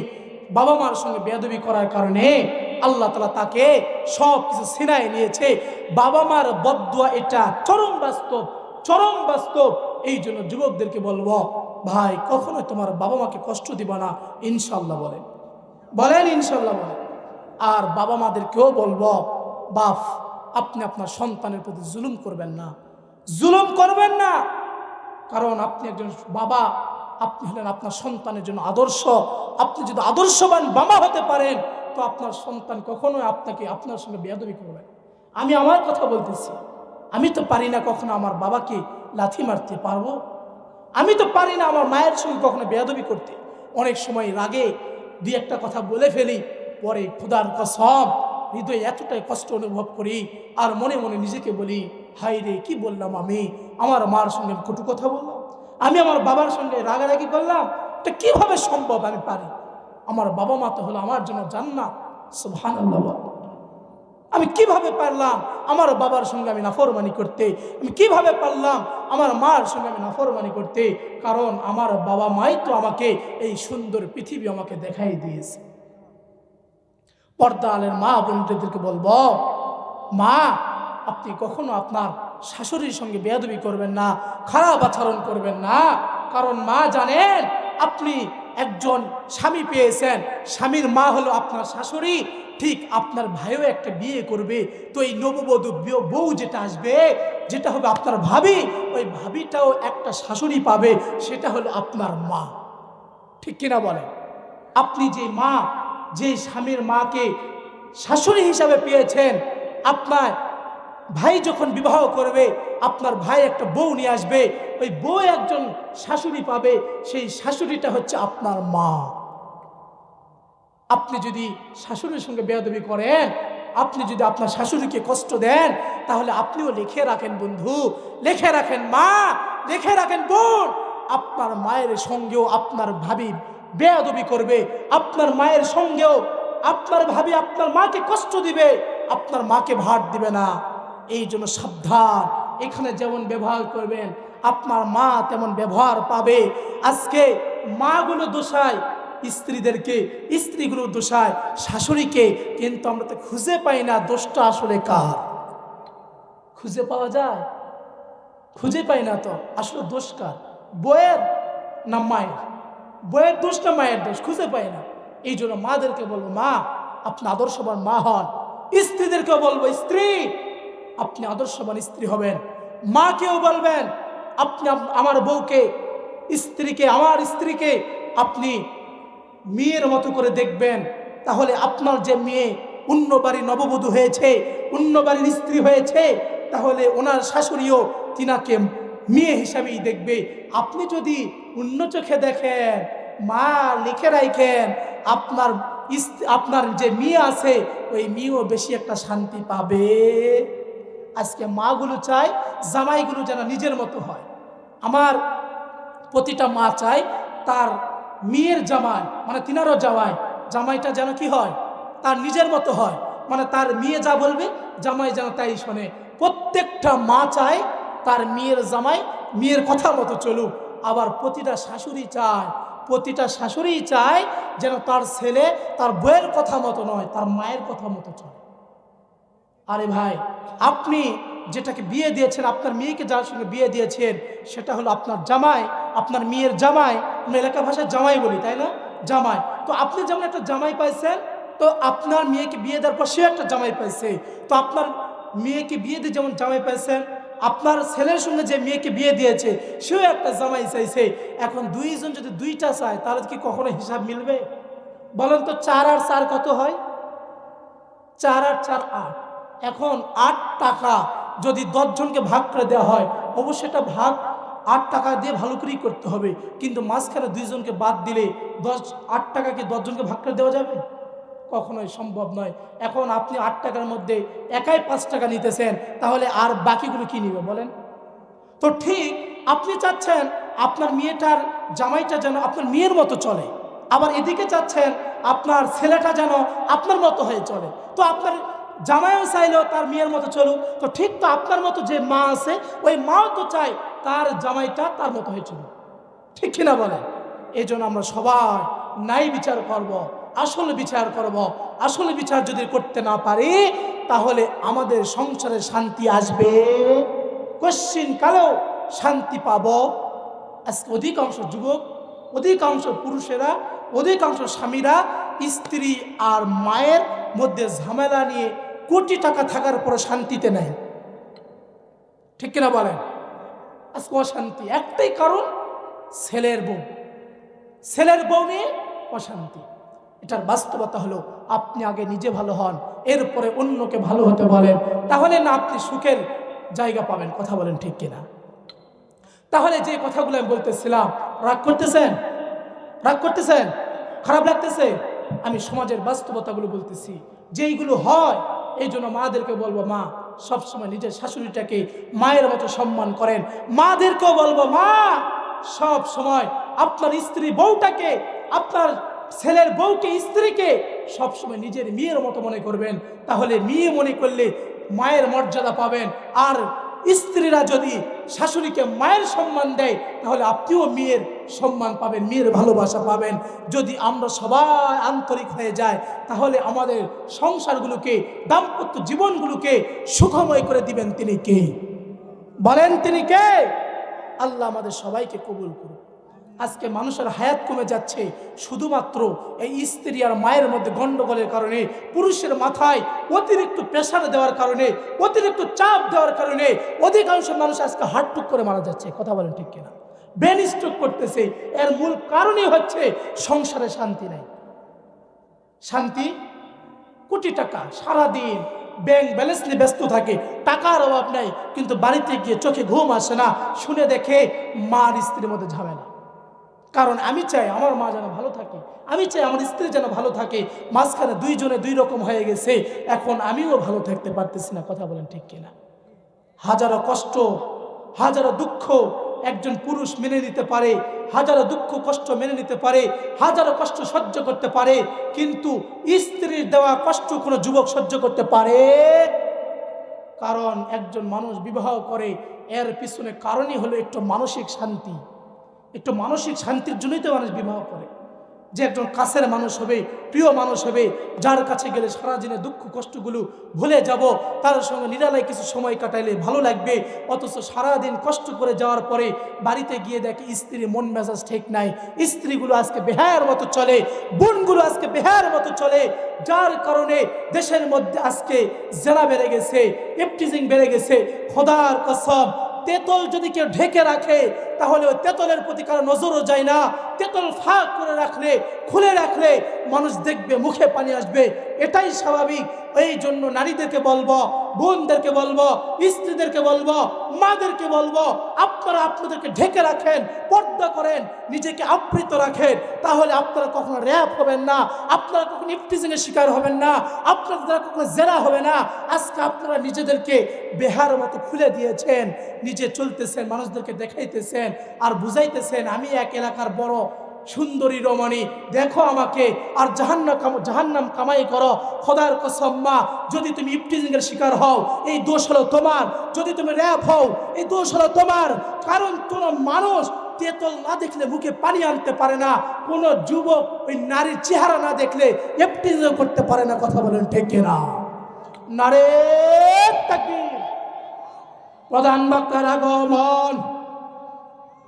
বাবা মার সঙ্গে বেয়াদবি করার কারণে আল্লাহ তাআলা তাকে সব কিছু ছিনায় নিয়েছে। বাবা মার বদদুয়া এটা চরম বাস্তব, চরম বাস্তব। এই জন্য যুবকদেরকে বলবো, ভাই কখনোই তোমার বাবা মাকে কষ্ট দিবা না, ইনশাল্লাহ বলেন, বলেন ইনশাল্লাহ বলেন। আর বাবা মাদেরকেও বলবো, বাপ আপনি আপনার সন্তানের প্রতি জুলুম করবেন না, জুলুম করবেন না। কারণ আপনি একজন বাবা, আপনি হলেন আপনার সন্তানের জন্য আদর্শ। আপনি যদি আদর্শবান বাবা হতে পারেন তো আপনার সন্তান কখনোই আপনাকে আপনার সঙ্গে বেয়াদবি করবে না। আমি আমার কথা বলতেছি, আমি তো পারি না কখনো আমার বাবাকে লাথি মারতে পারবো, আমি তো পারি না আমার মায়ের সঙ্গে কখনো বেয়াদবি করতে। অনেক সময় রাগে দুই একটা কথা বলে ফেলি, পরে খোদার কসম হৃদয়ে এতটাই কষ্ট অনুভব করি আর মনে মনে নিজেকে বলি, হাই রে কি বললাম, আমি আমার মার সঙ্গে কটু কথা বললাম, আমি আমার বাবার সঙ্গে রাগারাগি করলাম, এটা কিভাবে সম্ভব? আমি পারি, আমার বাবা মা তো হলো আমার জন্য জান্নাত, সুবহানাল্লাহ। আমি কিভাবে পারলাম আমার বাবার সঙ্গে আমি নাফরমানি করতে? আমি কিভাবে পারলাম আমার মার সঙ্গে আমি নাফরমানি করতে? কারণ আমার বাবা মাই তো আমাকে এই সুন্দর পৃথিবী আমাকে দেখাই দিয়েছে। পর্দা আলের মা বোনদেরকে বলবো, মা আপনি কখনো আপনার শাশুড়ির সঙ্গে বেয়াদবি করবেন না, খারাপ আচরণ করবেন না। কারণ মা জানেন আপনি একজন স্বামী পেয়েছেন, স্বামীর মা হলো আপনার শাশুড়ি। ঠিক আপনার ভাইও একটা বিয়ে করবে, তো এই নববধূ বউ যেটা আসবে, যেটা হবে আপনার ভাবি, ওই ভাবিটাও একটা শাশুড়ি পাবে, সেটা হলো আপনার মা। ঠিক কিনা বলেন? আপনি যে মা, যে স্বামীর মাকে শাশুড়ি হিসাবে পেয়েছেন, আপনার ভাই যখন বিবাহ করবে আপনার ভাই একটা বউ নিয়ে আসবে, ওই বউ একজন শাশুড়ি পাবে, সেই শাশুড়িটা হচ্ছে আপনার মা। আপনি যদি শাশুড়ির সঙ্গে বেয়াদবি করেন, আপনি যদি আপনার শাশুড়িকে কষ্ট দেন, তাহলে আপনিও লিখে রাখেন বন্ধু, লিখে রাখেন মা, লিখে রাখেন বোন, আপনার মায়ের সঙ্গেও আপনার ভাবি বেয়াদবি করবে, আপনার মায়ের সঙ্গেও আপনার ভাবি আপনার মাকে কষ্ট দিবে, আপনার মাকে ভাট দিবে না। এই জন্য সাবধান, এখানে যেমন ব্যবহার করবেন আপনার মা তেমন ব্যবহার পাবে। আজকে মাগুলো দোষায় স্ত্রীদেরকে, স্ত্রীগুলো দোষায় শাশুড়িকে, কিন্তু আমরা তো খুঁজে পাই না দোষটা আসলে কার। খুঁজে পাওয়া যায়? খুঁজে পাই না তো আসলে দোষ কার, বউয়ের না মায়ের? বউয়ের দোষ না মায়ের দোষ? খুঁজে পাই না। এই জন্য মাদেরকে বলবো, মা আপনি আদর্শবান মা হন। স্ত্রীদেরকেও বলবো, স্ত্রী আপনি আদর্শবান স্ত্রী হবেন। মাকেও বলবেন, আপনি আমার বউকে, স্ত্রীকে, আমার স্ত্রীকে আপনি মেয়ের মতো করে দেখবেন। তাহলে আপনার যে মেয়ে অন্য বাড়ির নববধূ হয়েছে, অন্য বাড়ির স্ত্রী হয়েছে, তাহলে ওনার শাশুড়িও তিনাকে মেয়ে হিসাবেই দেখবে। আপনি যদি অন্য চোখে দেখেন, মা লিখে রাখেন, আপনার যে মেয়ে আছে ওই মেয়েও বেশি একটা শান্তি পাবে। আজকে মাগুলো চায় জামাইগুলো যেন নিজের মতো হয়। আমার প্রতিটা মা চায় তার মেয়ের জামাই, মানে তিনারও জামাইটা যেন কি হয়, তার নিজের মতো হয়, মানে তার মেয়ে যা বলবে জামাই যেন তাই শোনে। প্রত্যেকটা মা চায় তার মেয়ের জামাই মেয়ের কথা মতো চলুক। আবার প্রতিটা শাশুড়ি চায়, প্রতিটা শাশুড়ি চায় যেন তার ছেলে তার বউয়ের কথা মতো নয়, তার মায়ের কথা মতো চলে। আরে ভাই, আপনি যেটাকে বিয়ে দিয়েছেন, আপনার মেয়েকে যার সঙ্গে বিয়ে দিয়েছেন, সেটা হলো আপনার জামাই, আপনার মেয়ের জামাই। আমরা এলাকা ভাষায় জামাই বলি, তাই না? জামাই। তো আপনি যেমন একটা জামাই পাইছেন, তো আপনার মেয়েকে বিয়ে দেওয়ার পর সেও একটা জামাই পাইছে। তো আপনার মেয়েকে বিয়ে দিয়ে যেমন জামাই পাইছেন, আপনার ছেলের সঙ্গে যে মেয়েকে বিয়ে দিয়েছে সেও একটা জামাই চাইছে। এখন দুইজন যদি দুইটা চায়, তাহলে কি কখনো হিসাব মিলবে? বলেন তো, 4 আর 4 কত হয়? 4 আর 4 8। এখন 8 টাকা যদি 10 জনকে ভাগ করে দেওয়া হয়, অবশ্যই এটা ভাগ 8 টাকা দিয়ে ভালো করেই করতে হবে। কিন্তু মাঝখানে 2 জনকে বাদ দিলে 8 টাকাকে 10 জনকে ভাগ করে দেওয়া যাবে? কখনোই সম্ভব নয়। এখন আপনি 8 টাকার মধ্যে একাই 5 টাকা নিতেছেন, তাহলে আর বাকিগুলো কি নিবে বলেন? তো ঠিক আপনি চাচ্ছেন আপনার মেয়েটার জামাইটা যেন আপনার মেয়ের মতো চলে, আবার এদিকে চাচ্ছেন আপনার ছেলেটা যেন আপনার মতো হয়ে চলে। তো আপনার জামাইও চাইলেও তার মেয়ের মতো চলুক। তো ঠিক তো আপনার মতো যে মা আছে, ওই মাও তো চায় তার জামাইটা তার মতো হয়ে চলুক। ঠিক কিনা বলেন? এই জন্য আমরা সবাই নাই বিচার করব, আসল বিচার করব। আসল বিচার যদি করতে না পারি, তাহলে আমাদের সংসারে শান্তি আসবে? কোশ্চিন কালেও শান্তি পাব আজকে অধিকাংশ যুবক, অধিকাংশ পুরুষেরা, অধিকাংশ স্বামীরা স্ত্রী আর মায়ের মধ্যে ঝামেলা নিয়ে কোটি টাকা থাকার পরে শান্তিতে নেই। ঠিক কিনা বলেন? আজকে অশান্তি একটাই কারণ, ছেলের বউ। ছেলের বউ নিয়ে অশান্তি। এটার বাস্তবতা হলো আপনি আগে নিজে ভালো হন, এরপরে অন্যকে ভালো হতে বলেন, তাহলে না আপনি সুখের জায়গা পাবেন। কথা বলেন ঠিক কিনা? তাহলে যে কথাগুলো আমি বলতেছিলাম, রাগ করতেছেন? রাগ করতেছেন? খারাপ লাগতেছে? আমি সমাজের বাস্তবতাগুলো বলতেছি, যেইগুলো হয়। এই জন্য মাদেরকে বলবো, মা সবসময় নিজের শাশুড়িটাকে মায়ের মতো সম্মান করেন। মাদেরকেও বলবো, মা সব সময় আপনার স্ত্রী বউটাকে, আপনার ছেলের বউকে, স্ত্রীকে সবসময় নিজের মেয়ের মতো মনে করবেন। তাহলে মেয়ে মনে করলে মায়ের মর্যাদা পাবেন। আর স্ত্রীরা যদি শাশুড়িকে মায়ের সম্মান দেয়, তাহলে আপনিও মেয়ের সম্মান পাবেন, মেয়ের ভালোবাসা পাবেন। যদি আমরা সবাই আন্তরিক হয়ে যায়, তাহলে আমাদের সংসারগুলোকে, দাম্পত্য জীবনগুলোকে সুখময় করে দিবেন তিনি কে? বলেন তিনি কে? আল্লাহ আমাদের সবাইকে কবুল করুন। আজকে মানুষের হায়াত কমে যাচ্ছে শুধুমাত্র এই স্ত্রী আর মায়ের মধ্যে গন্ডগোলের কারণে, পুরুষের মাথায় অতিরিক্ত প্রেশার দেওয়ার কারণে, অতিরিক্ত চাপ দেওয়ার কারণে অধিকাংশ মানুষ আজকে হার্টটুক করে মারা যাচ্ছে। কথা বলেন ঠিক কিনা? ব্রেন স্ট্রোক করতেছে। এর মূল কারণই হচ্ছে সংসারে শান্তি নাই। শান্তি, কোটি টাকা, সারাদিন ব্যাংক ব্যালেন্স নিয়ে ব্যস্ত থাকে, টাকার অভাব নাই, কিন্তু বাড়িতে গিয়ে চোখে ঘুম আসে না। শুনে দেখে মার স্ত্রীর মধ্যে ঝামেলা। কারণ আমি চাই আমার মা যেন ভালো থাকে, আমি চাই আমার স্ত্রী যেন ভালো থাকে। মাঝখানে দুইজনে দুই রকম হয়ে গেছে, এখন আমিও ভালো থাকতে পারতেছি না। কথা বলেন ঠিক কিনা? হাজারো কষ্ট, হাজারো দুঃখ একজন পুরুষ মেনে নিতে পারে, হাজারো দুঃখ কষ্ট মেনে নিতে পারে, হাজারো কষ্ট সহ্য করতে পারে, কিন্তু স্ত্রীর দেওয়া কষ্ট কোনো যুবক সহ্য করতে পারে? কারণ একজন মানুষ বিবাহ করে, এর পিছনে কারণই হলো একটু মানসিক শান্তি। একটু মানসিক শান্তির জন্যই তো মানুষ বিবাহ করে। যে একজন কাছের মানুষ হবে, প্রিয় মানুষ হবে, যার কাছে গেলে সারাদিনে দুঃখ কষ্টগুলো ভুলে যাব, তার সঙ্গে নিরালায় কিছু সময় কাটাইলে ভালো লাগবে। অথচ সারাদিন কষ্ট করে যাওয়ার পরে বাড়িতে গিয়ে দেখে স্ত্রীর মন মেজাজ ঠিক নাই। স্ত্রীগুলো আজকে বেহায়ার মতো চলে, বোনগুলো আজকে বেহায়ার মতো চলে, যার কারণে দেশের মধ্যে আজকে জেনা বেড়ে গেছে, ইফটিজিং বেড়ে গেছে। খোদার কসম, তেতল যদি কেউ ঢেকে রাখে, তাহলে ওই তেতলের প্রতি কারো নজরও যায় না। তেতল ফাঁক করে রাখলে, খুলে রাখলে মানুষ দেখবে, মুখে পানি আসবে, এটাই স্বাভাবিক। এই জন্য নারীদেরকে বলবো, বোনদেরকে বলবো, স্ত্রীদেরকে বলবো, মাদেরকে বলবো, আপনারা আপনাদেরকে ঢেকে রাখেন, পর্দা করেন, নিজেকে আবৃত রাখেন। তাহলে আপনারা কখনো র্যাপ হবেন না, আপনারা কখনো ইফটিজিংয়ের শিকার হবেন না, আপনাদের দ্বারা কখনো জেরা হবে না। আজকে আপনারা নিজেদেরকে বেহার মতো খুলে দিয়েছেন, নিজে চলতেছেন, মানুষদেরকে দেখাইতেছেন আর বুঝাইতেছেন আমি এক এলাকার বড় সুন্দরী রমণী, দেখো আমাকে, আর জাহান্নাম কামাই করো। খোদার কসম মা, যদি তুমি ইফটিজিংয়ের শিকার হও, এই দোষ হলো তোমার। যদি তুমি র্যাপ হও, এই দোষ হলো তোমার। কারণ কোনো মানুষ তেতল না দেখলে মুখে পানি আনতে পারে না, কোনো যুবক ওই নারীর চেহারা না দেখলে ইফটিজিং করতে পারে না। কথা বলেন ঠিক কিনা? নারে তাকবীর। প্রধান বক্তার আগমন,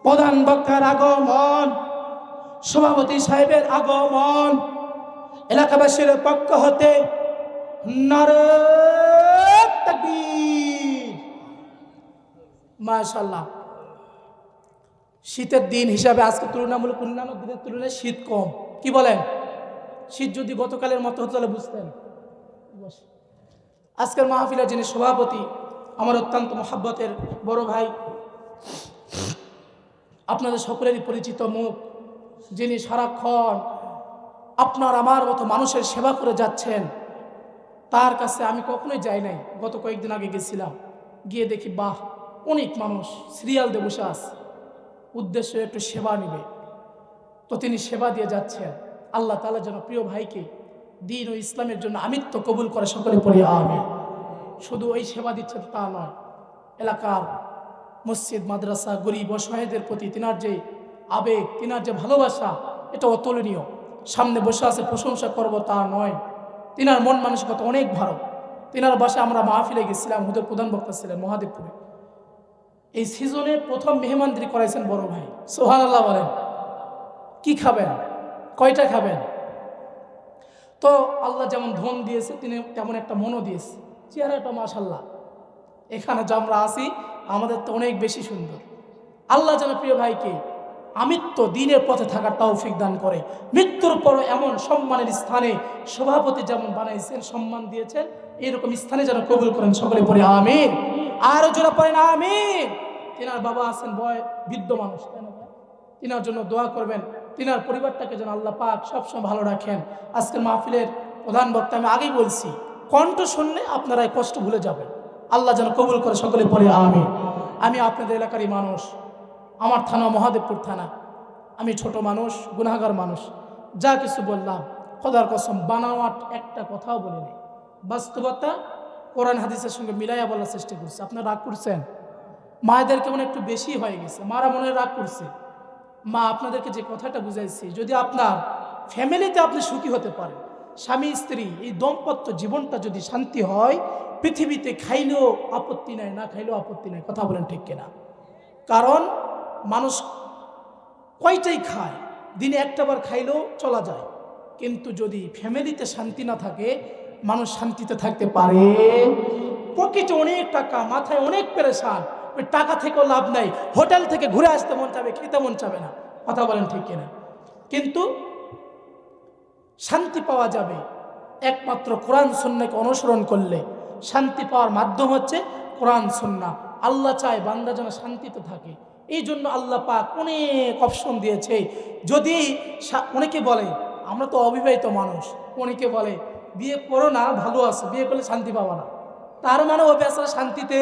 প্রধান বক্তার আগমন, সভাপতি সাহেবের আগমন, এলাকাবাসীর পক্ষ হতে নারে তাকবীর। মাশাআল্লাহ। শীতের দিন হিসাবে আজকে তুলনামূলক অন্যান্য দিনের তুলনায় শীত কম। কি বলেন? শীত যদি গতকালের মতো হতো তাহলে বুঝতেন। আজকের মাহফিলের যিনি সভাপতি, আমার অত্যন্ত মহাব্বতের বড় ভাই, আপনাদের সকলেরই পরিচিত মুখ, যিনি সারাক্ষণ আপনার আমার মতো মানুষের সেবা করে যাচ্ছেন, তার কাছে আমি কখনোই যাই নাই। গত কয়েকদিন আগে গেছিলাম, গিয়ে দেখি বাহ, অনেক মানুষ সিরিয়াল দিয়ে বসে আছে, উদ্দেশ্য একটু সেবা নেবে। তো তিনি সেবা দিয়ে যাচ্ছেন। আল্লাহ তাআলা যেন প্রিয় ভাইকে দ্বীন ও ইসলামের জন্য আমিত্ব কবুল করে, সকলে পড়ি আমিন। শুধু ওই সেবা দিচ্ছেন তা নয়, এলাকার মসজিদ, মাদ্রাসা, গরিব অসহায়দের প্রতি তিনার যে আবেগ, তিনার যে ভালোবাসা, এটা অতুলনীয়। সামনে বসে আছে প্রশংসা করব তা নয়, তিনার মন মানসিকতা অনেক ভালো। তিনার বাসায় আমরা মাহফিলে গেছিলাম, হুজুর প্রধান বক্তা ছিলেন মহাদেবপুরে। এই সিজনে প্রথম মেহমানদারি করাইছেন বড় ভাই, সুবহানাল্লাহ বলেন। কি খাবেন, কয়টা খাবেন? তো আল্লাহ যেমন ধন দিয়েছে তিনি তেমন একটা মনও দিয়েছে। চেহারাটা মাশাআল্লাহ, এখানে যে আমরা আছি আমাদের তো অনেক বেশি সুন্দর। আল্লাহ যেন প্রিয় ভাইকে আমৃত্য দিনের পথে থাকার তৌফিক দান করে। মৃত্যুর পরও এমন সম্মানের স্থানে সভাপতি যেমন বানাইছেন, সম্মান দিয়েছেন, এইরকম স্থানে যেন কবুল করেন। সকলে পড়ে আমিন। আরো যারা পড়েন আমিন। তিনার বাবা আছেন বৃদ্ধ মানুষ, তিনার জন্য দোয়া করবেন। তিনার পরিবারটাকে যেন আল্লাহ পাক সবসময় ভালো রাখেন। আজকের মাহফিলের প্রধান বক্তা আমি আগেই বলছি, কণ্ঠ শুনলে আপনারা এই কষ্ট ভুলে যাবেন। আল্লাহ যেন কবুল করে। সকলে পড়ে আমিন। আমি আপনাদের এলাকারই মানুষ, আমার থানা মহাদেবপুর থানা। আমি ছোট মানুষ, গুনাহগার মানুষ। যা কিছু বললাম খোদার কসম বানাওয়াট একটা কথাও বলিনি, বাস্তবতা কোরআন হাদিসের সঙ্গে মিলাইয়া বলার চেষ্টা করছি। আপনারা রাগ করছেন? মায়েদেরকে মনে একটু বেশি হয়ে গেছে, মারা মনে রাগ করছে। মা আপনাদেরকে যে কথাটা বুঝাইছি, যদি আপনার ফ্যামিলিতে আপনি সুখী হতে পারেন, স্বামী স্ত্রী এই দাম্পত্য জীবনটা যদি শান্তি হয়, পৃথিবীতে খাইলেও আপত্তি নাই, না খাইলেও আপত্তি নাই। কথা বলেন ঠিক কিনা? কারণ মানুষ কয়টাই খায়, দিনে একটাবার খাইলেও চলা যায়। কিন্তু যদি ফ্যামিলিতে শান্তি না থাকে, মানুষ শান্তিতে থাকতে পারে? পকেটে অনেক টাকা, মাথায় অনেক পেরেশান, ওই টাকা থেকেও লাভ নাই। হোটেল থেকে ঘুরে আসতে মন চাবে, খেতে মন চাবে না। কথা বলেন ঠিক কিনা? কিন্তু শান্তি পাওয়া যাবে একমাত্র কোরআন সুন্নাহকে অনুসরণ করলে। শান্তি পাওয়ার মাধ্যম হচ্ছে কোরআন সুন্নাহ। আল্লাহ চায় বান্দা যেন শান্তিতে থাকে। এই জন্য আল্লাহ পাক অনেক অপশন দিয়েছে। যদি অনেকে বলে আমরা তো অবিবাহিত মানুষ, অনেকে বলে বিয়ে করো না, ভালো আছে, বিয়ে করলে শান্তি পাবো না। তার মানে ও বেচারা শান্তিতে,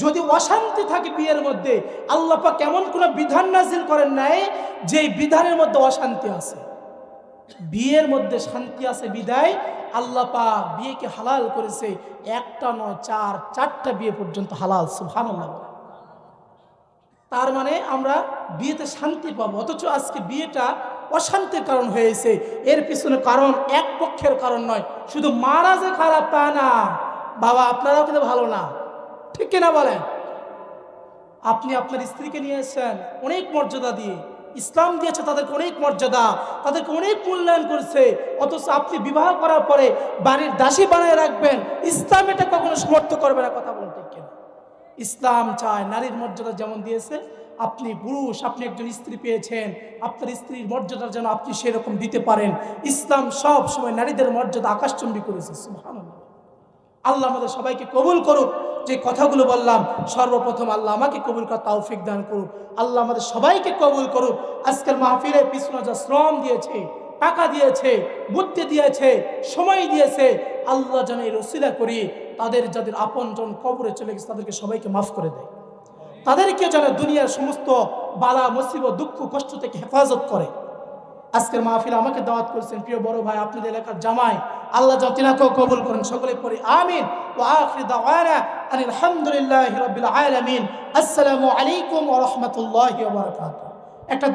যদি অশান্তি থাকে বিয়ের মধ্যে, আল্লাহ পাক কেমন কোনো বিধান নাজিল করেন নাই যে বিধানের মধ্যে অশান্তি আছে। বিয়ের মধ্যে শান্তি আছে বিদায় আল্লাহ পাক বিয়েকে হালাল করেছে। একটা নয়, চারটা বিয়ে পর্যন্ত হালাল। সুবহানাল্লাহ। তার মানে আমরা বিয়েতে শান্তি পাবো, অথচ আজকে বিয়েটা অশান্তির কারণ হয়েছে। এর পিছনে কারণ এক পক্ষের কারণ নয়, শুধু মারা যে খারাপ তা না, বাবা আপনারাও কিন্তু ভালো না। ঠিক কিনা বলেন? আপনি আপনার স্ত্রীকে নিয়ে এসেছেন অনেক মর্যাদা দিয়ে, ইসলাম দিয়েছে তাদেরকে অনেক মর্যাদা, তাদেরকে অনেক মূল্যায়ন করছে, অথচ আপনি বিবাহ করার পরে বাড়ির দাসী বানায় রাখবেন। ইসলাম এটা কখনো সমর্থন করবে না। কথা বলতে কিনা? ইসলাম চায় নারীর মর্যাদা যেমন দিয়েছে, আপনি পুরুষ, আপনি একজন স্ত্রী পেয়েছেন, আপনার স্ত্রীর মর্যাদা যেন আপনি সেরকম দিতে পারেন। ইসলাম সব সময় নারীদের মর্যাদা আকাশচুম্বী করেছে। সুবহানাল্লাহ। আল্লাহ আমাদের সবাইকে কবুল করুক। যে কথাগুলো বললাম, সর্বপ্রথম আল্লাহ আমাকে কবুল করার তৌফিক দান করুক। আল্লাহ আমাদের সবাইকে কবুল করুক। আজকের মাহফিলে পিছনে যা শ্রম দিয়েছে, টাকা দিয়েছে, বুদ্ধি দিয়েছে, সময় দিয়েছে, আল্লাহ যেন এই রসিলা করি তাদের যাদের আপনজন কবরে চলে গেছে তাদেরকে সবাইকে মাফ করে দেয়। তাদেরকে যেন দুনিয়ার সমস্ত বালা মুসিবত দুঃখ কষ্ট থেকে হেফাজত করে। আজকের মাহফিলে আমাকে দাওয়াত করেছেন প্রিয় বড় ভাই, আপনাদের এলাকার জামাই, আল্লাহ যেন তিনাকেও কবুল করেন। সকলে পড়ি আমিন। ওয়া আখিরু দাওয়ানা আনিল হামদুলিল্লাহি রাব্বিল আলামিন। আসসালামু আলাইকুম ওয়া রাহমাতুল্লাহি ওয়া বারাকাতুহু। একটা